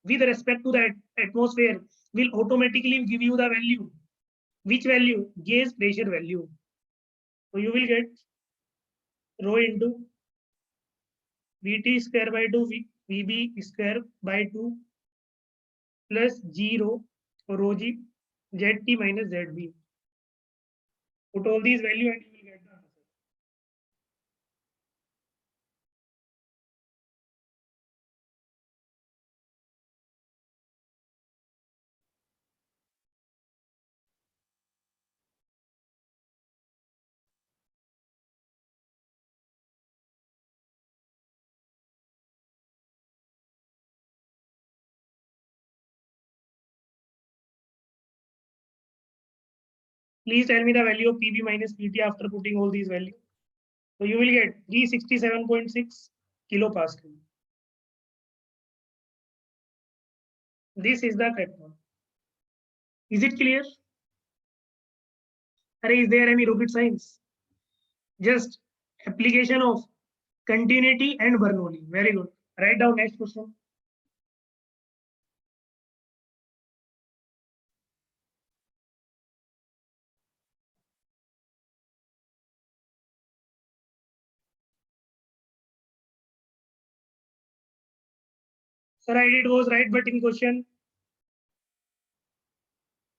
with respect to the atmosphere will automatically give you the value. Which value? Gauge pressure value. So you will get rho into Vt square by 2 Vb square by 2 plus G rho rho G Zt minus Zb. Put all these value and you will get the answer. Please tell me the value of Pb minus Pt after putting all these values. So you will get 367.6 kilopascal. This is the correct one. Is it clear? Is there any rocket science? Just application of continuity and Bernoulli. Very good. Write down next question. Sir, I did was right, but in question.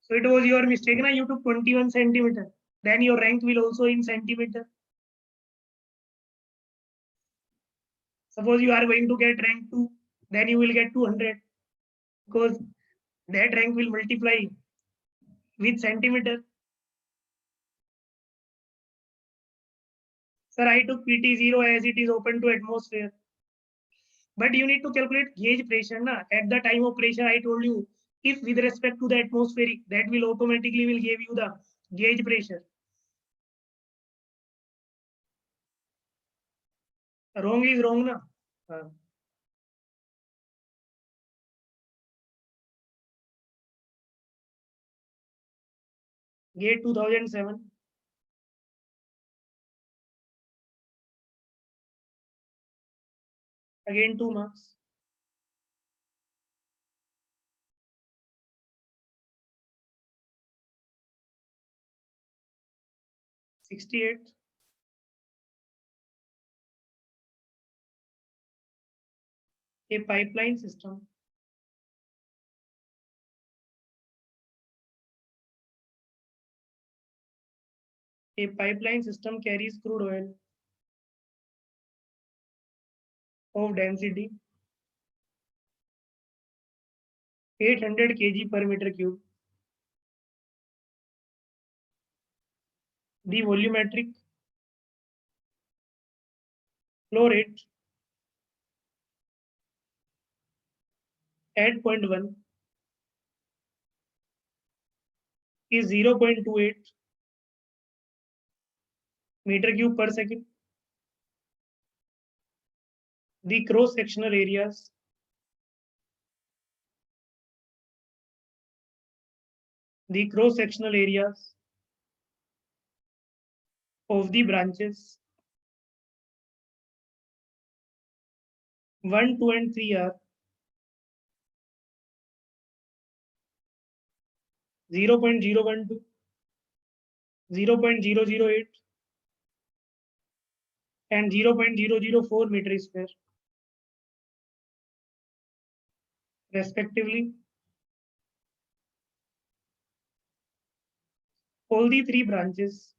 So it was your mistake. Na? You took 21 centimeter. Then your rank will also in centimeter. Suppose you are going to get rank 2, then you will get 200, because that rank will multiply with centimeter. Sir, I took PT0 as it is open to atmosphere. But you need to calculate gauge pressure. Na? At the time of pressure, I told you, if with respect to the atmospheric, that will automatically will give you the gauge pressure. Wrong is wrong, na? Gate 2007. Again 2 marks. $68. A pipeline system. A pipeline system carries crude oil of density 800 kg per meter cube. The volumetric flow rate at point 1 is 0.28 meter cube per second. The cross-sectional areas of the branches 1, 2, and 3 are 0.012, 0.008, and 0.004 meter square, respectively. All the three branches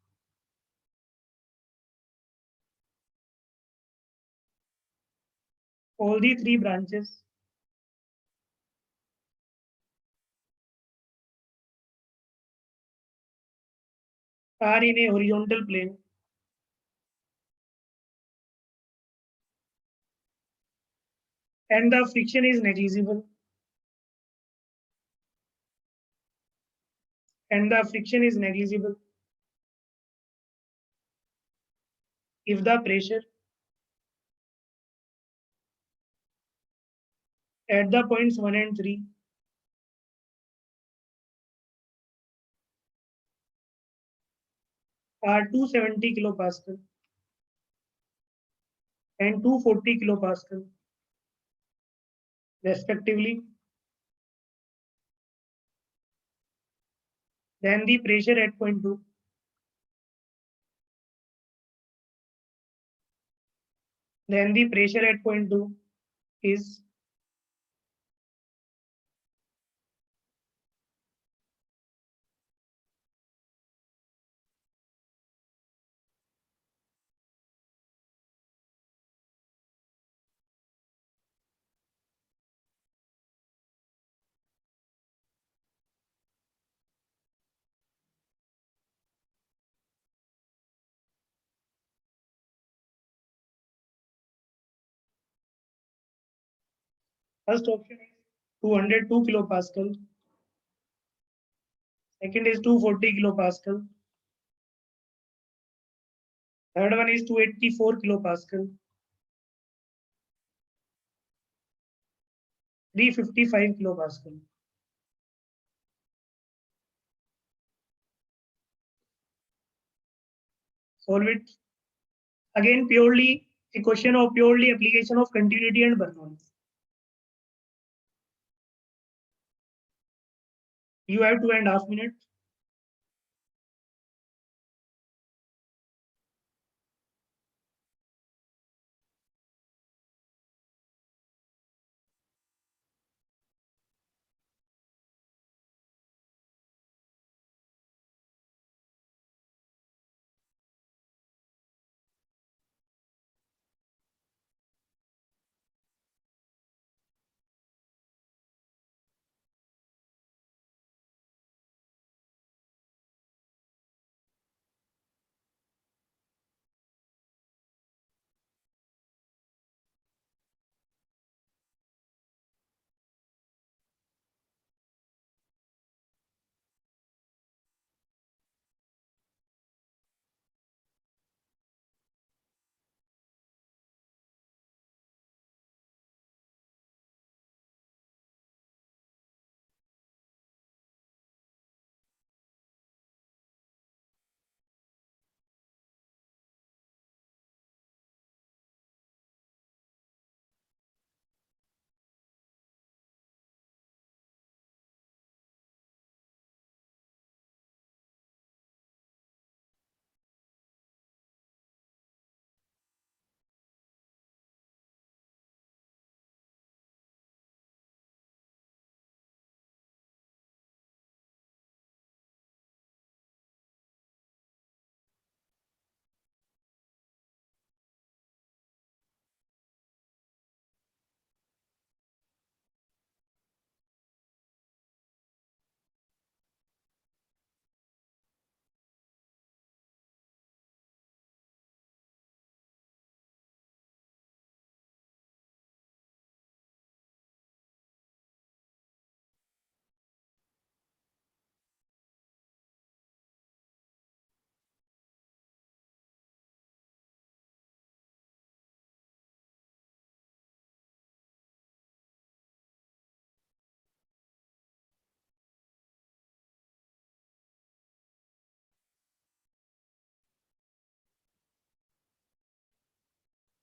are in a horizontal plane and the friction is negligible. If the pressure at the points 1 and 3 are 270 kilopascal and 240 kilopascal respectively. Then the pressure at point 2 is first option is 202 kilopascal, second is 240 kilopascal, third one is 284 kilopascal, 355 kilopascal. Solve it. Again, purely a question of purely application of continuity and Bernoulli. You have 2.5 minutes.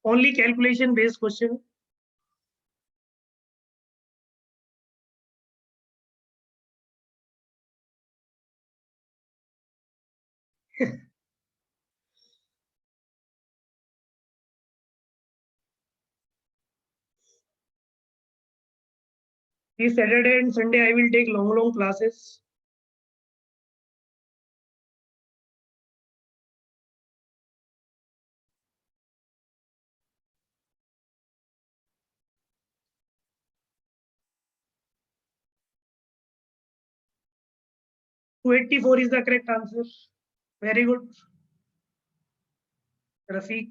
Only calculation based question. This Saturday and Sunday I will take long classes. Two 84 is the correct answer. Very good, Rafiq.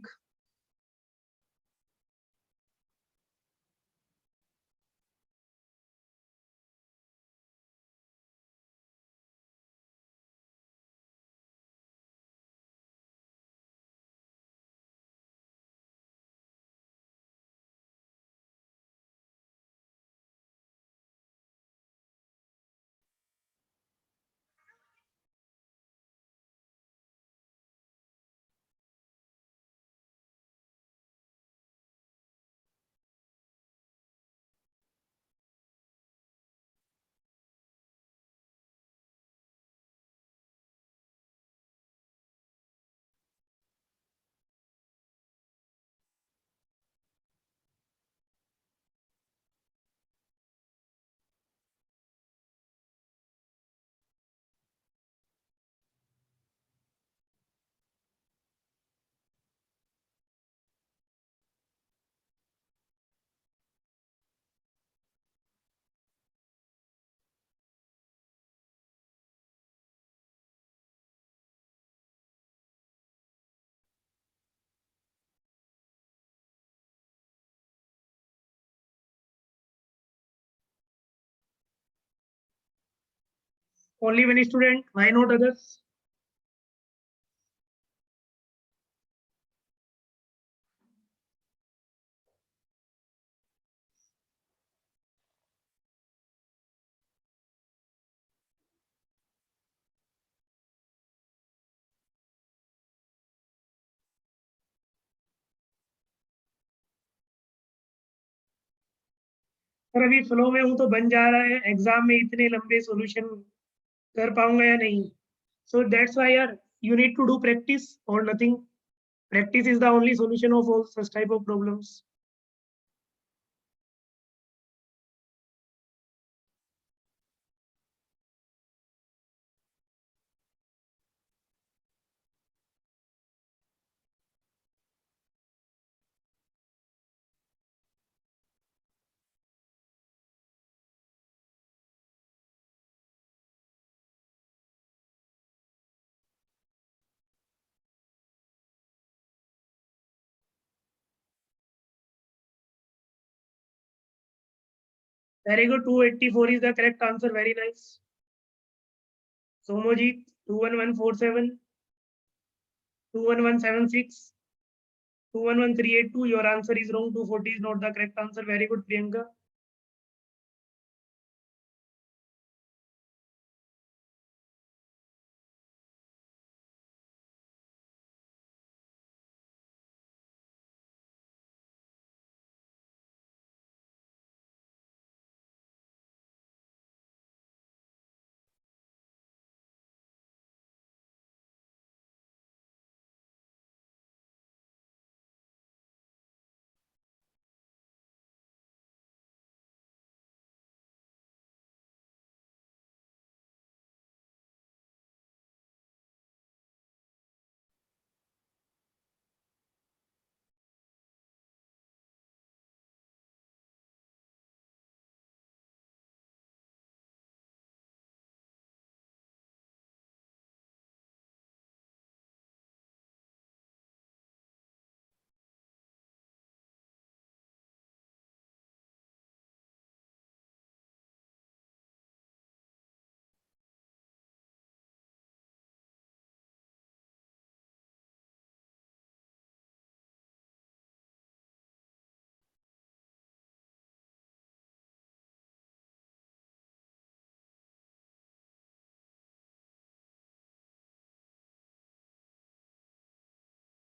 Only one student. Why not others? Sir अभी flow में हूँ तो बन जा रहा है, exam में इतने लंबे सॉल्यूशन कर पाऊंगा या नहीं. So that's why यार you need to do practice or nothing. Practice is the only solution of all such type of problems. Very good. 284 is the correct answer. Very nice. Somojit 21147, 21176, 211382. Your answer is wrong. 240 is not the correct answer. Very good, Priyanka.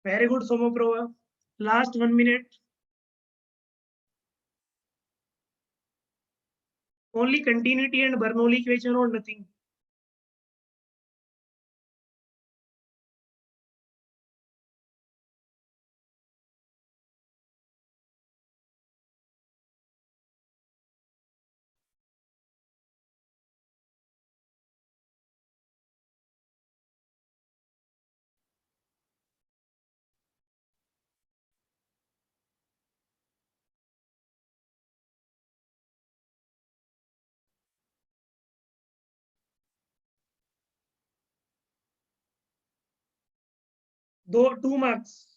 Very good, Somoprova. Last 1 minute. Only continuity and Bernoulli equation or nothing. दो 2 marks.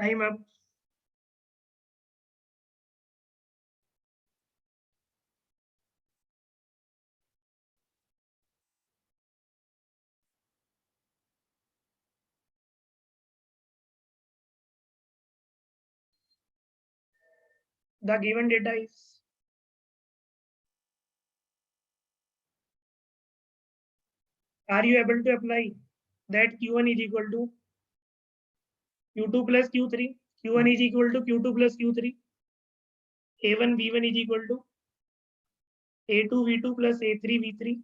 Time up. The given data is Are you able to apply that Q1 is equal to Q2 plus Q3? Q1 is equal to Q2 plus Q3. A1 V1 is equal to A2 V2 plus A3 V3.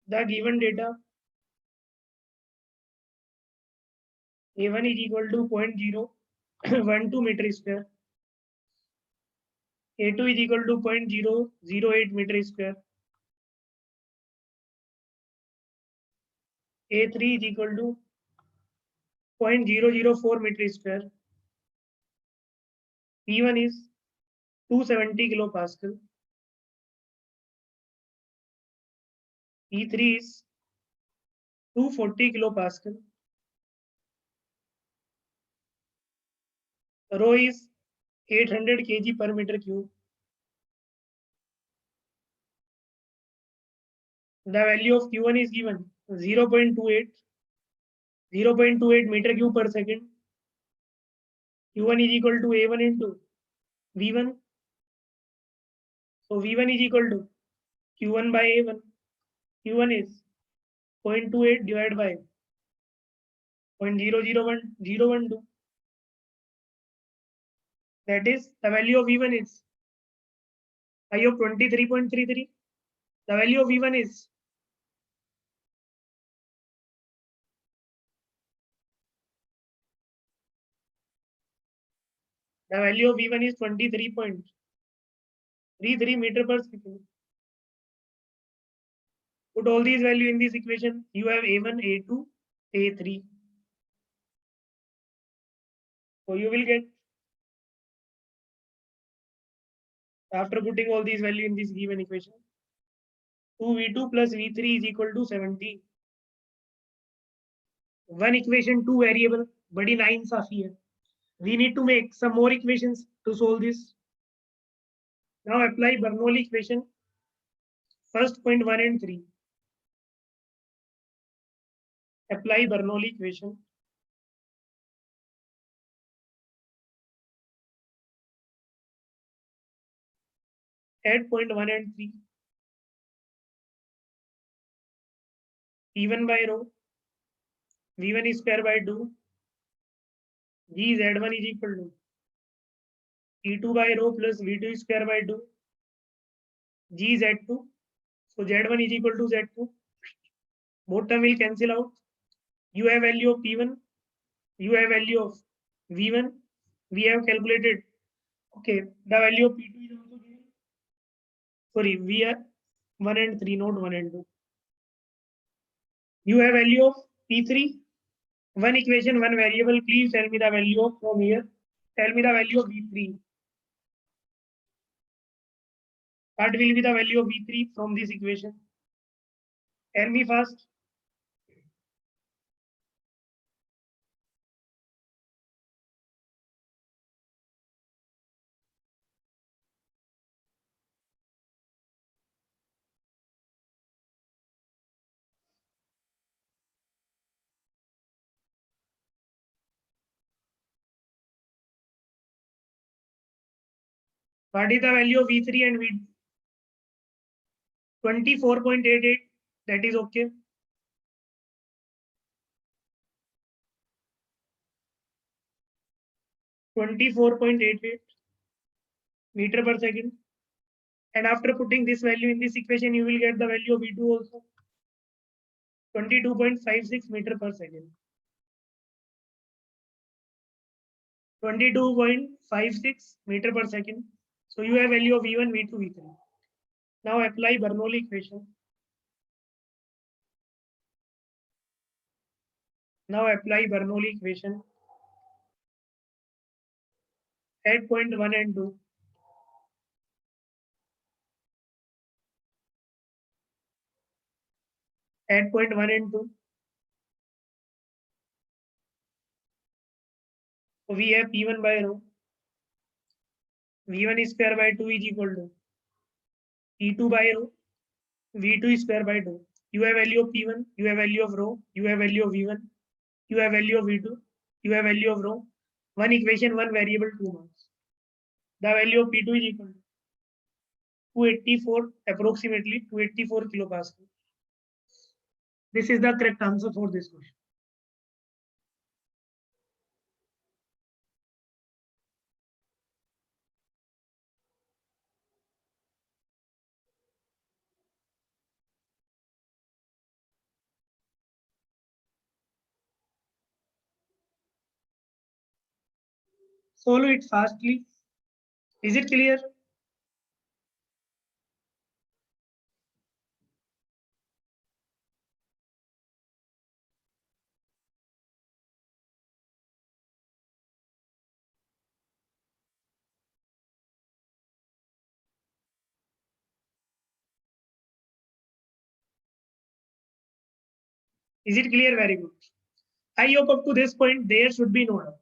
The given data A1 is equal to 0.012 meter square. A2 is equal to 0.008 meter square. A3 is equal to 0.004 meter square. P1 is 270 kilopascal. P3 is 240 kilopascal. Rho is 800 kg per meter cube. The value of Q1 is given 0.28 meter cube per second. Q1 is equal to A1 into V1. So V1 is equal to Q1 by A1. Q1 is 0.28 divided by 0.001012. That is, the value of V1 is I of 23.33. The value of V1 is the value of V1 is 23.33 meter per second. Put all these values in this equation. You have A1, A2, A3. So you will get, after putting all these values in this given equation, 2V2 plus V3 is equal to 70. One equation, two variable, badi 9 safi hai. We need to make some more equations to solve this. Now apply Bernoulli equation, first point 1 and 3. Apply Bernoulli equation. Add point 1 and 3. P1 by rho, V1 is square by 2. G Z1 is equal to P2 by rho plus V2 square by 2. G Z2. So Z1 is equal to Z2. Both term will cancel out. You have value of P1. You have value of V1. We have calculated. Okay, the value of P2 is also given. Sorry, we are 1 and 3, not 1 and 2. You have value of P3. One equation, one variable. Please tell me the value of from here. Tell me the value of V3. What will be the value of V3 from this equation? Tell me first. What is the value of V3 and V? 24.88. That is okay. (24.88 meter per second). And after putting this value in this equation, you will get the value of V2 also. 22.56 meter per second. 22.56 meter per second. So you have value of V1, V2, V3. Now apply Bernoulli equation. Now apply Bernoulli equation. At point 1 and 2. At point 1 and 2. So we have P1 by rho. V1 square by 2 is equal to P2 by rho. V2 square by 2. You have value of P1, you have value of rho, you have value of V1, you have value of V2, you have value of rho. One equation, one variable, 2 marks. The value of P2 is equal to 284, approximately 284 kilopascal. This is the correct answer for this question. Solve it fastly. Is it clear? Is it clear? Very good. I hope up to this point there should be no doubt.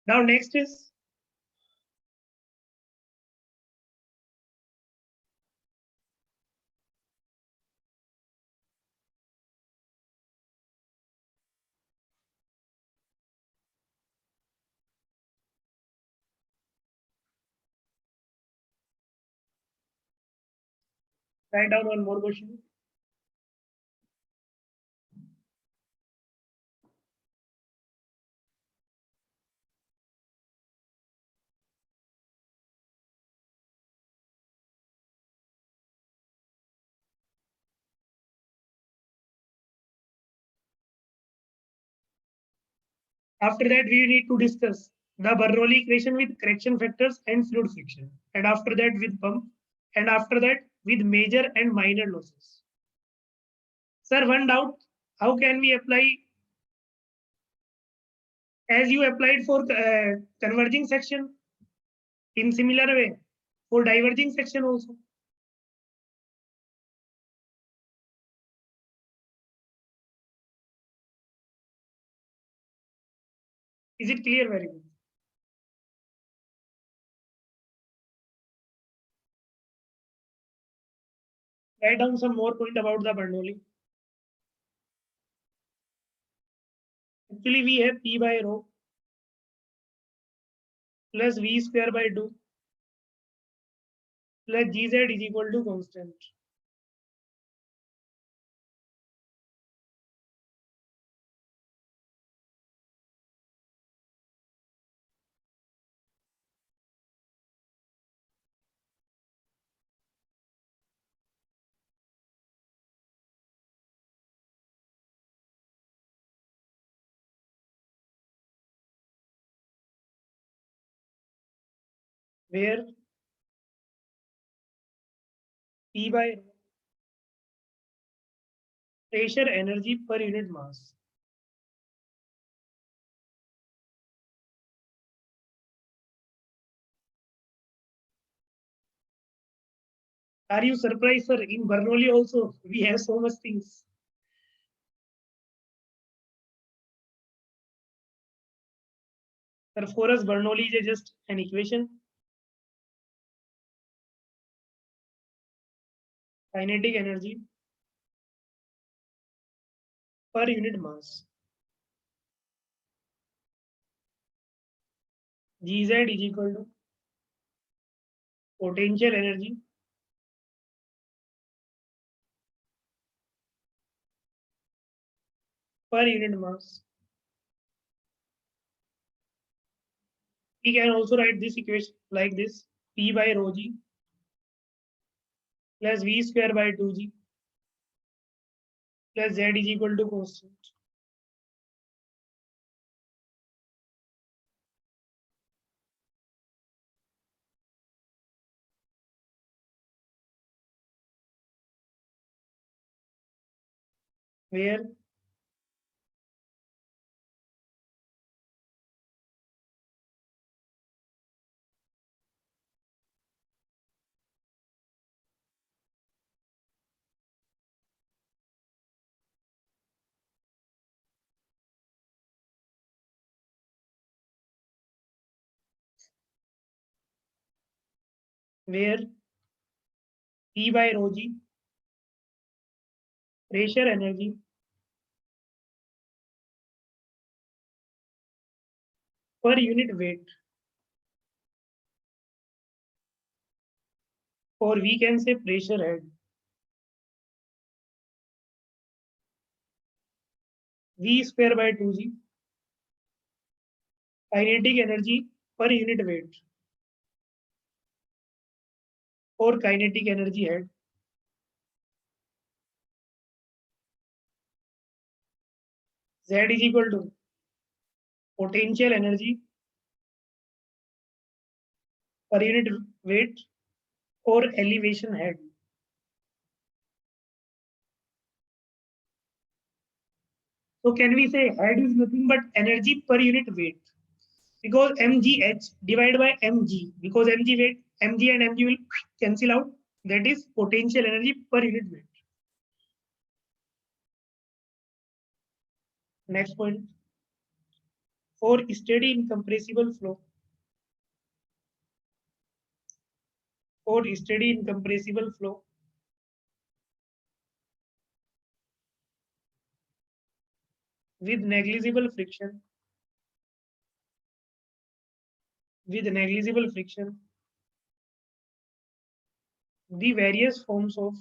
Now next is write down one more question. After that, we need to discuss the Bernoulli equation with correction factors and fluid friction. And after that, with pump. And after that, with major and minor losses. Sir, one doubt. How can we apply as you applied for converging section in similar way for diverging section also? Is it clear? Very good. Write down some more point about the Bernoulli. Actually, we have P by rho plus V square by 2 plus Gz is equal to constant. Where P by rho pressure energy per unit mass. Are you surprised, sir? In Bernoulli also, we have so much things. Sir, for us, Bernoulli is just an equation. Kinetic energy per unit mass. Gz is equal to potential energy per unit mass. We can also write this equation like this: P by rho g plus V square by 2g plus Z is equal to constant. Where where P by rho g pressure energy per unit weight. or we can say pressure head. V square by 2g, kinetic energy per unit weight, or kinetic energy head. Z is equal to potential energy per unit weight or elevation head. So can we say head is nothing but energy per unit weight? Because mgh divided by mg, because mg weight, mg and mg will cancel out. That is potential energy per unit weight. Next point. For steady incompressible flow, for steady incompressible flow, with negligible friction, with negligible friction, the various forms of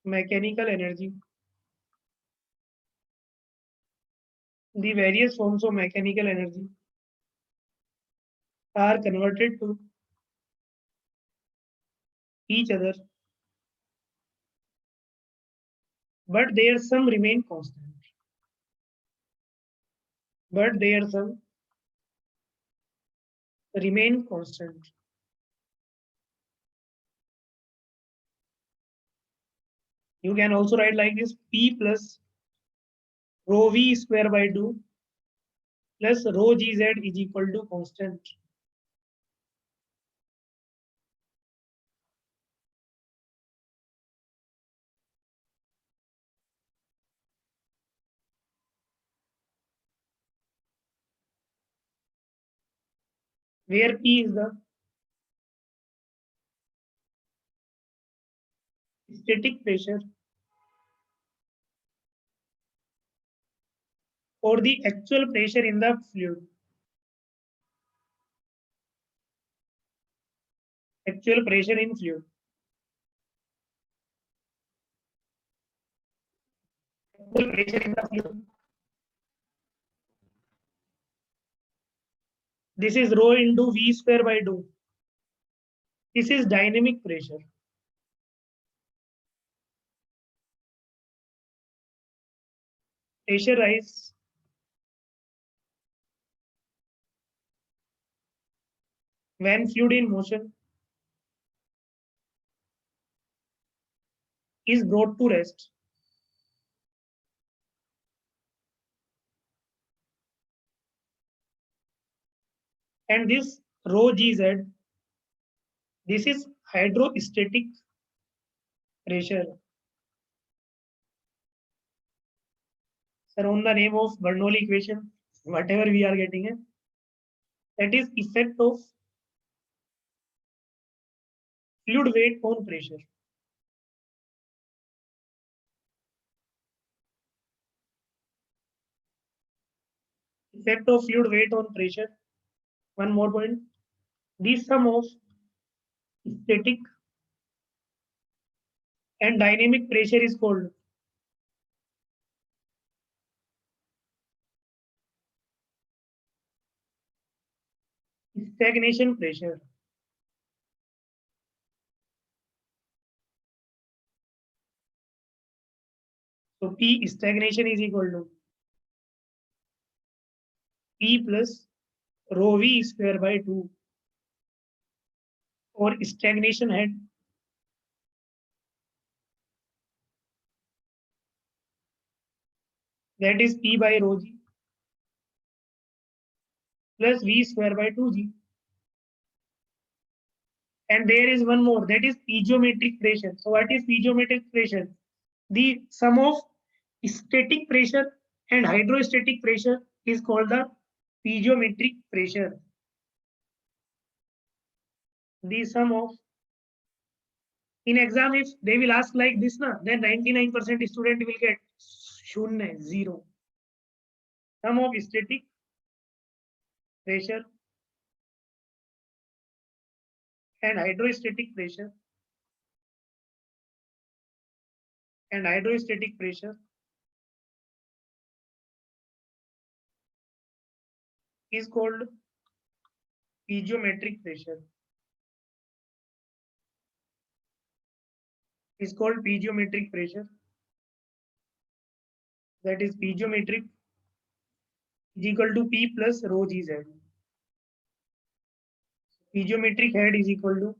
mechanical energy, the various forms of mechanical energy are converted to each other, but their sum remain constant. But their sum remain constant. You can also write like this: P plus rho v square by 2 plus rho gz is equal to constant. Where P is the static pressure or the actual pressure in the fluid. Actual pressure in fluid. Actual pressure in the fluid. This is rho into v square by 2. This is dynamic pressure. Pressure rise when fluid in motion is brought to rest. And this rho gz, this is hydrostatic pressure. Sir, on the name of Bernoulli equation, whatever we are getting it, that is effect of fluid weight on pressure. Effect of fluid weight on pressure. One more point. The sum of static and dynamic pressure is called stagnation pressure. So P stagnation is equal to P plus rho v square by 2 or stagnation head that is P by rho g plus v square by 2g. And there is one more, that is piezometric pressure. So what is piezometric pressure? The sum of static pressure and hydrostatic pressure is called the piezometric pressure. The sum of, in exam if they will ask like this, na, then 99% student will get shunya, 0. Sum of static pressure and hydrostatic pressure is called piezometric pressure. Is called piezometric pressure. That is piezometric is equal to P plus rho Gz. Piezometric head is equal to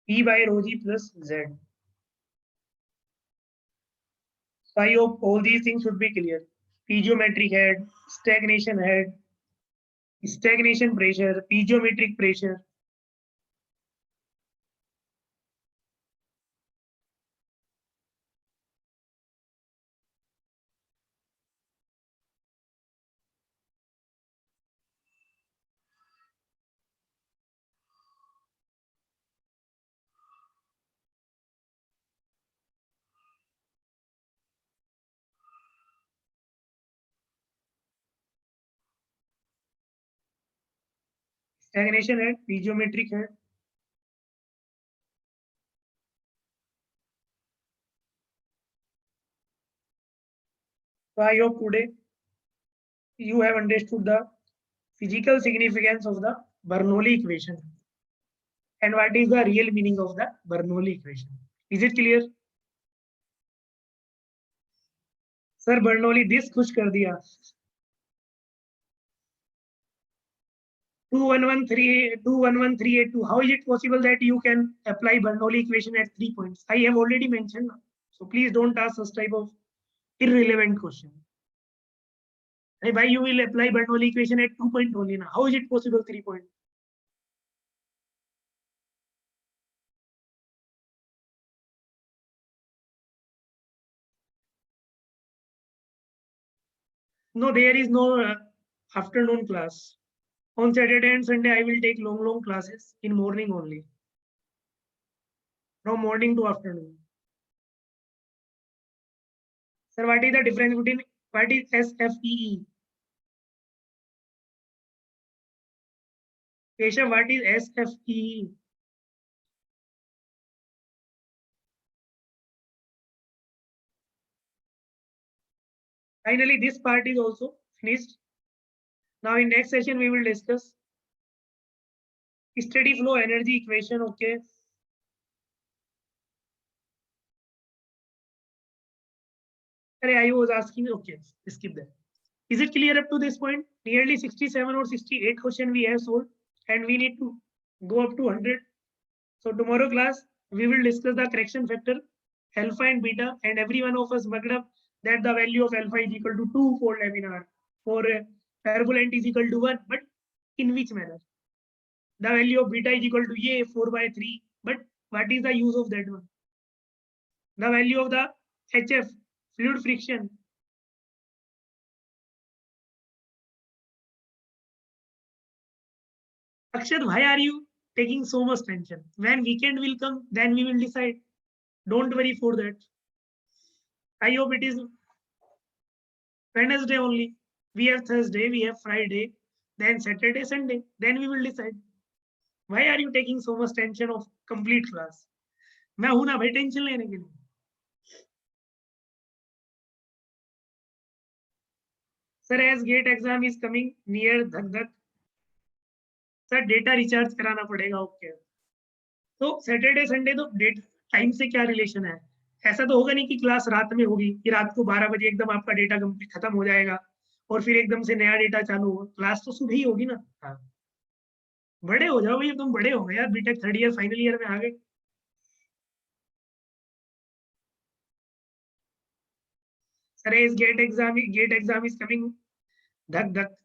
P by rho G plus Z. So I hope all these things should be clear. Piezometric head, stagnation pressure, piezometric pressure. Stagnation head, piezometric head. So I hope today you have understood the physical significance of the Bernoulli equation and what is the real meaning of the Bernoulli equation. Is it clear? Sir, Bernoulli this खुश कर दिया. 21138, how is it possible that you can apply Bernoulli equation at 3 points? I have already mentioned. So please don't ask such type of irrelevant question. Why you will apply Bernoulli equation at 2 point only now? How is it possible 3 point? No, there is no afternoon class. On Saturday and Sunday, I will take long classes in morning only. From morning to afternoon. Sir, what is the difference between what is SFEE? Keshav, what is SFEE? Finally, this part is also finished. Now in next session, we will discuss steady flow energy equation. Okay. I was asking, okay, skip that. Is it clear up to this point? Nearly 67 or 68 question we have solved and we need to go up to 100. So tomorrow class, we will discuss the correction factor, alpha and beta, and every one of us mugged up that the value of alpha is equal to 2 for laminar, for turbulent is equal to 1, but in which manner? The value of beta is equal to A 4 by 3, but what is the use of that one? The value of the HF, fluid friction. Akshat, why are you taking so much tension? When weekend will come, then we will decide. Don't worry for that. I hope it is Wednesday only. We have Thursday, we have Friday, then Saturday, Sunday. Then we will decide. Why are you taking so much tension of complete class? मैं हूं ना भाई tension लेने के लिए. Sir, as GATE exam is coming near, धक धक. Sir data recharge कराना पड़ेगा. ओके. तो सैटरडे संडे तो डेट टाइम से क्या रिलेशन है? ऐसा तो होगा नहीं कि क्लास रात में होगी कि रात को 12 बजे एकदम आपका डेटा कंप्लीट खत्म हो जाएगा और फिर एकदम से नया डेटा चालू होगा. क्लास तो सुबह ही होगी ना. हाँ. बड़े हो जाओ भैया, तुम बड़े हो गए यार, BTech third year final year में आ गए. सर, इस गेट एग्जाम इज कमिंग. धक धक.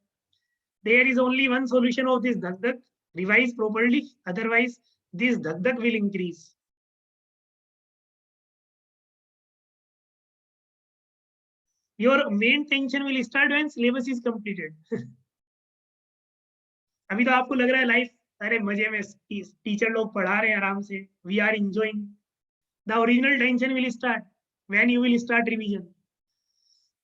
There is only one solution of this dhak dhak. Revise properly, otherwise this dhak dhak will increase. Your main tension will start when syllabus is completed. अभी तो आपको लग रहा है life अरे मजे में टीचर लोग पढ़ा रहे हैं आराम से. We are enjoying. The original tension will start when you will start revision.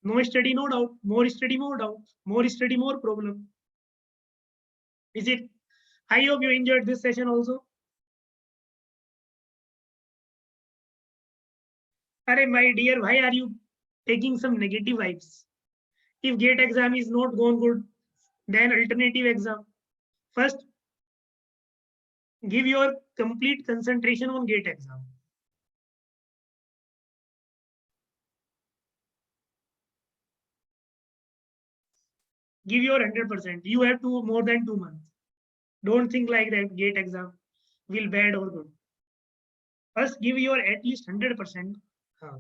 No study, no doubt. More study, more doubt. More study, more problem. Is it? I hope you enjoyed this session also. Arey, my dear, why are you taking some negative vibes? If GATE exam is not gone good, then alternative exam. First, give your complete concentration on GATE exam. Give your 100%. You have to more than 2 months. Don't think like that GATE exam will bad or good. First, give your at least 100%. हाँ.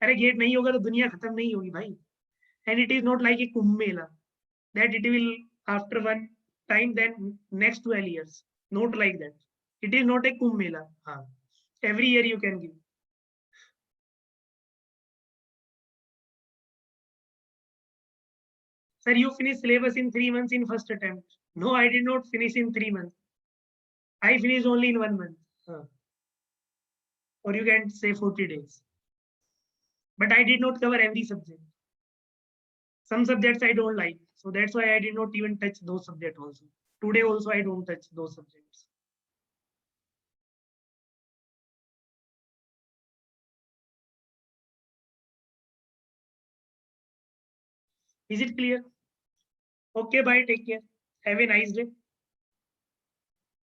अरे gate नहीं होगा तो दुनिया खत्म नहीं होगी भाई. And it is not like a Kumbh Mela that it will after one time then next 12 years. Not like that. It is not a Kumbh Mela. हाँ. Every year you can give. Sir, you finished syllabus in 3 months in first attempt. No, I did not finish in 3 months. I finished only in 1 month. Or you can say 40 days. But I did not cover every subject. Some subjects I don't like. So that's why I did not even touch those subjects also. Today also I don't touch those subjects. Is it clear? Okay, bye. Take care. Have a nice day.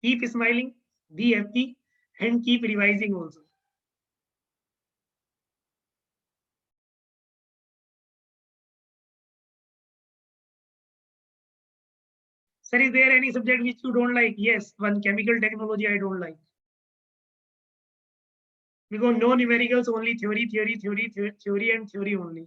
Keep smiling, be happy, and keep revising also. Sir, is there any subject which you don't like? Yes, one chemical technology I don't like. Because no numericals, only theory, theory, theory, theory, and theory only.